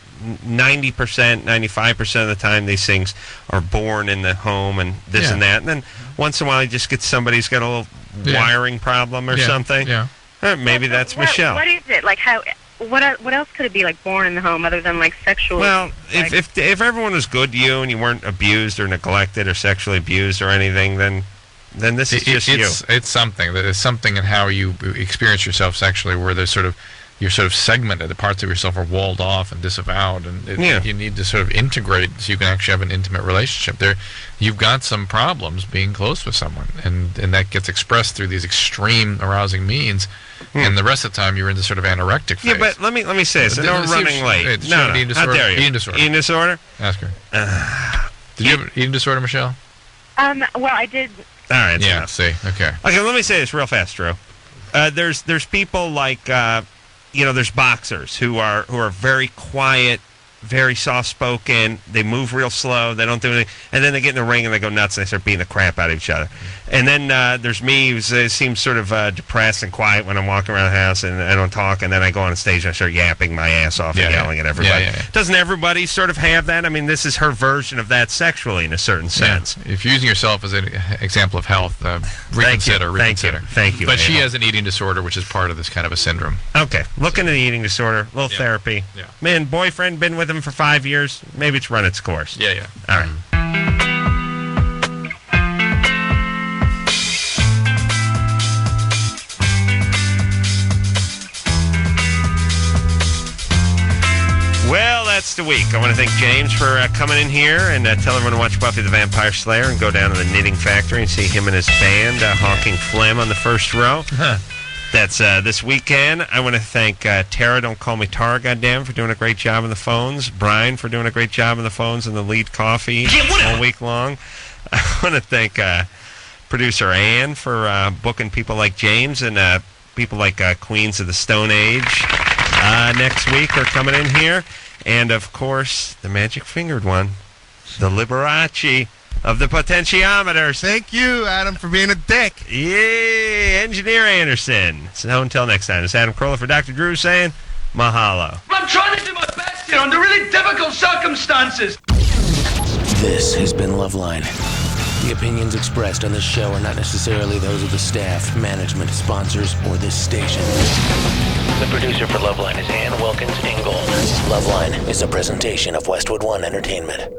95% of the time these things are born in the home and this and that, and then once in a while you just get somebody who's got a little wiring problem or something. Yeah. Maybe that's Michelle. What is it like? How? What else could it be like born in the home other than like sexual? Well, if everyone was good to you and you weren't abused or neglected or sexually abused or anything, then this is just you. It's something. There's something in how you experience yourself sexually where there's you're sort of segmented. The parts of yourself are walled off and disavowed, and you need to sort of integrate so you can actually have an intimate relationship. You've got some problems being close with someone, and that gets expressed through these extreme arousing means. And the rest of the time, you're in this sort of anorectic phase. Yeah, but let me say this. I know we're running late. No, how dare you? Eating disorder. Eating disorder? Ask her. Did you have an eating disorder, Michelle? Well, I did. All right. Yeah. See. Okay. Okay. Let me say this real fast, Drew. There's people like there's boxers who are very quiet, very soft-spoken. They move real slow. They don't do anything. And then they get in the ring and they go nuts and they start beating the crap out of each other. And then there's me who seems sort of depressed and quiet when I'm walking around the house and I don't talk. And then I go on stage and I start yapping my ass off and yelling at everybody. Yeah. Doesn't everybody sort of have that? I mean, this is her version of that sexually in a certain sense. Yeah. If you're using yourself as an example of health, reconsider. Thank you. But she has an eating disorder, which is part of this kind of a syndrome. Okay. Look into the eating disorder. A little therapy. Yeah. Man, boyfriend, been with him for 5 years. Maybe it's run its course. Yeah. All right. Well, that's the week. I want to thank James for coming in here and tell everyone to watch Buffy the Vampire Slayer and go down to the Knitting Factory and see him and his band hawking phlegm on the first row. That's this weekend. I want to thank Tara, don't call me Tara, goddamn, for doing a great job on the phones. Brian for doing a great job on the phones and the lead coffee all week long. I want to thank producer Ann for booking people like James and people like Queens of the Stone Age. Next week are coming in here. And, of course, the magic-fingered one, the Liberace of the potentiometers. Thank you, Adam, for being a dick. Yay, Engineer Anderson. So until next time, it's Adam Carolla for Dr. Drew saying mahalo. I'm trying to do my best here under really difficult circumstances. This has been LoveLine. The opinions expressed on this show are not necessarily those of the staff, management, sponsors, or this station. The producer for LoveLine is Ann Wilkins Ingold. LoveLine is a presentation of Westwood One Entertainment.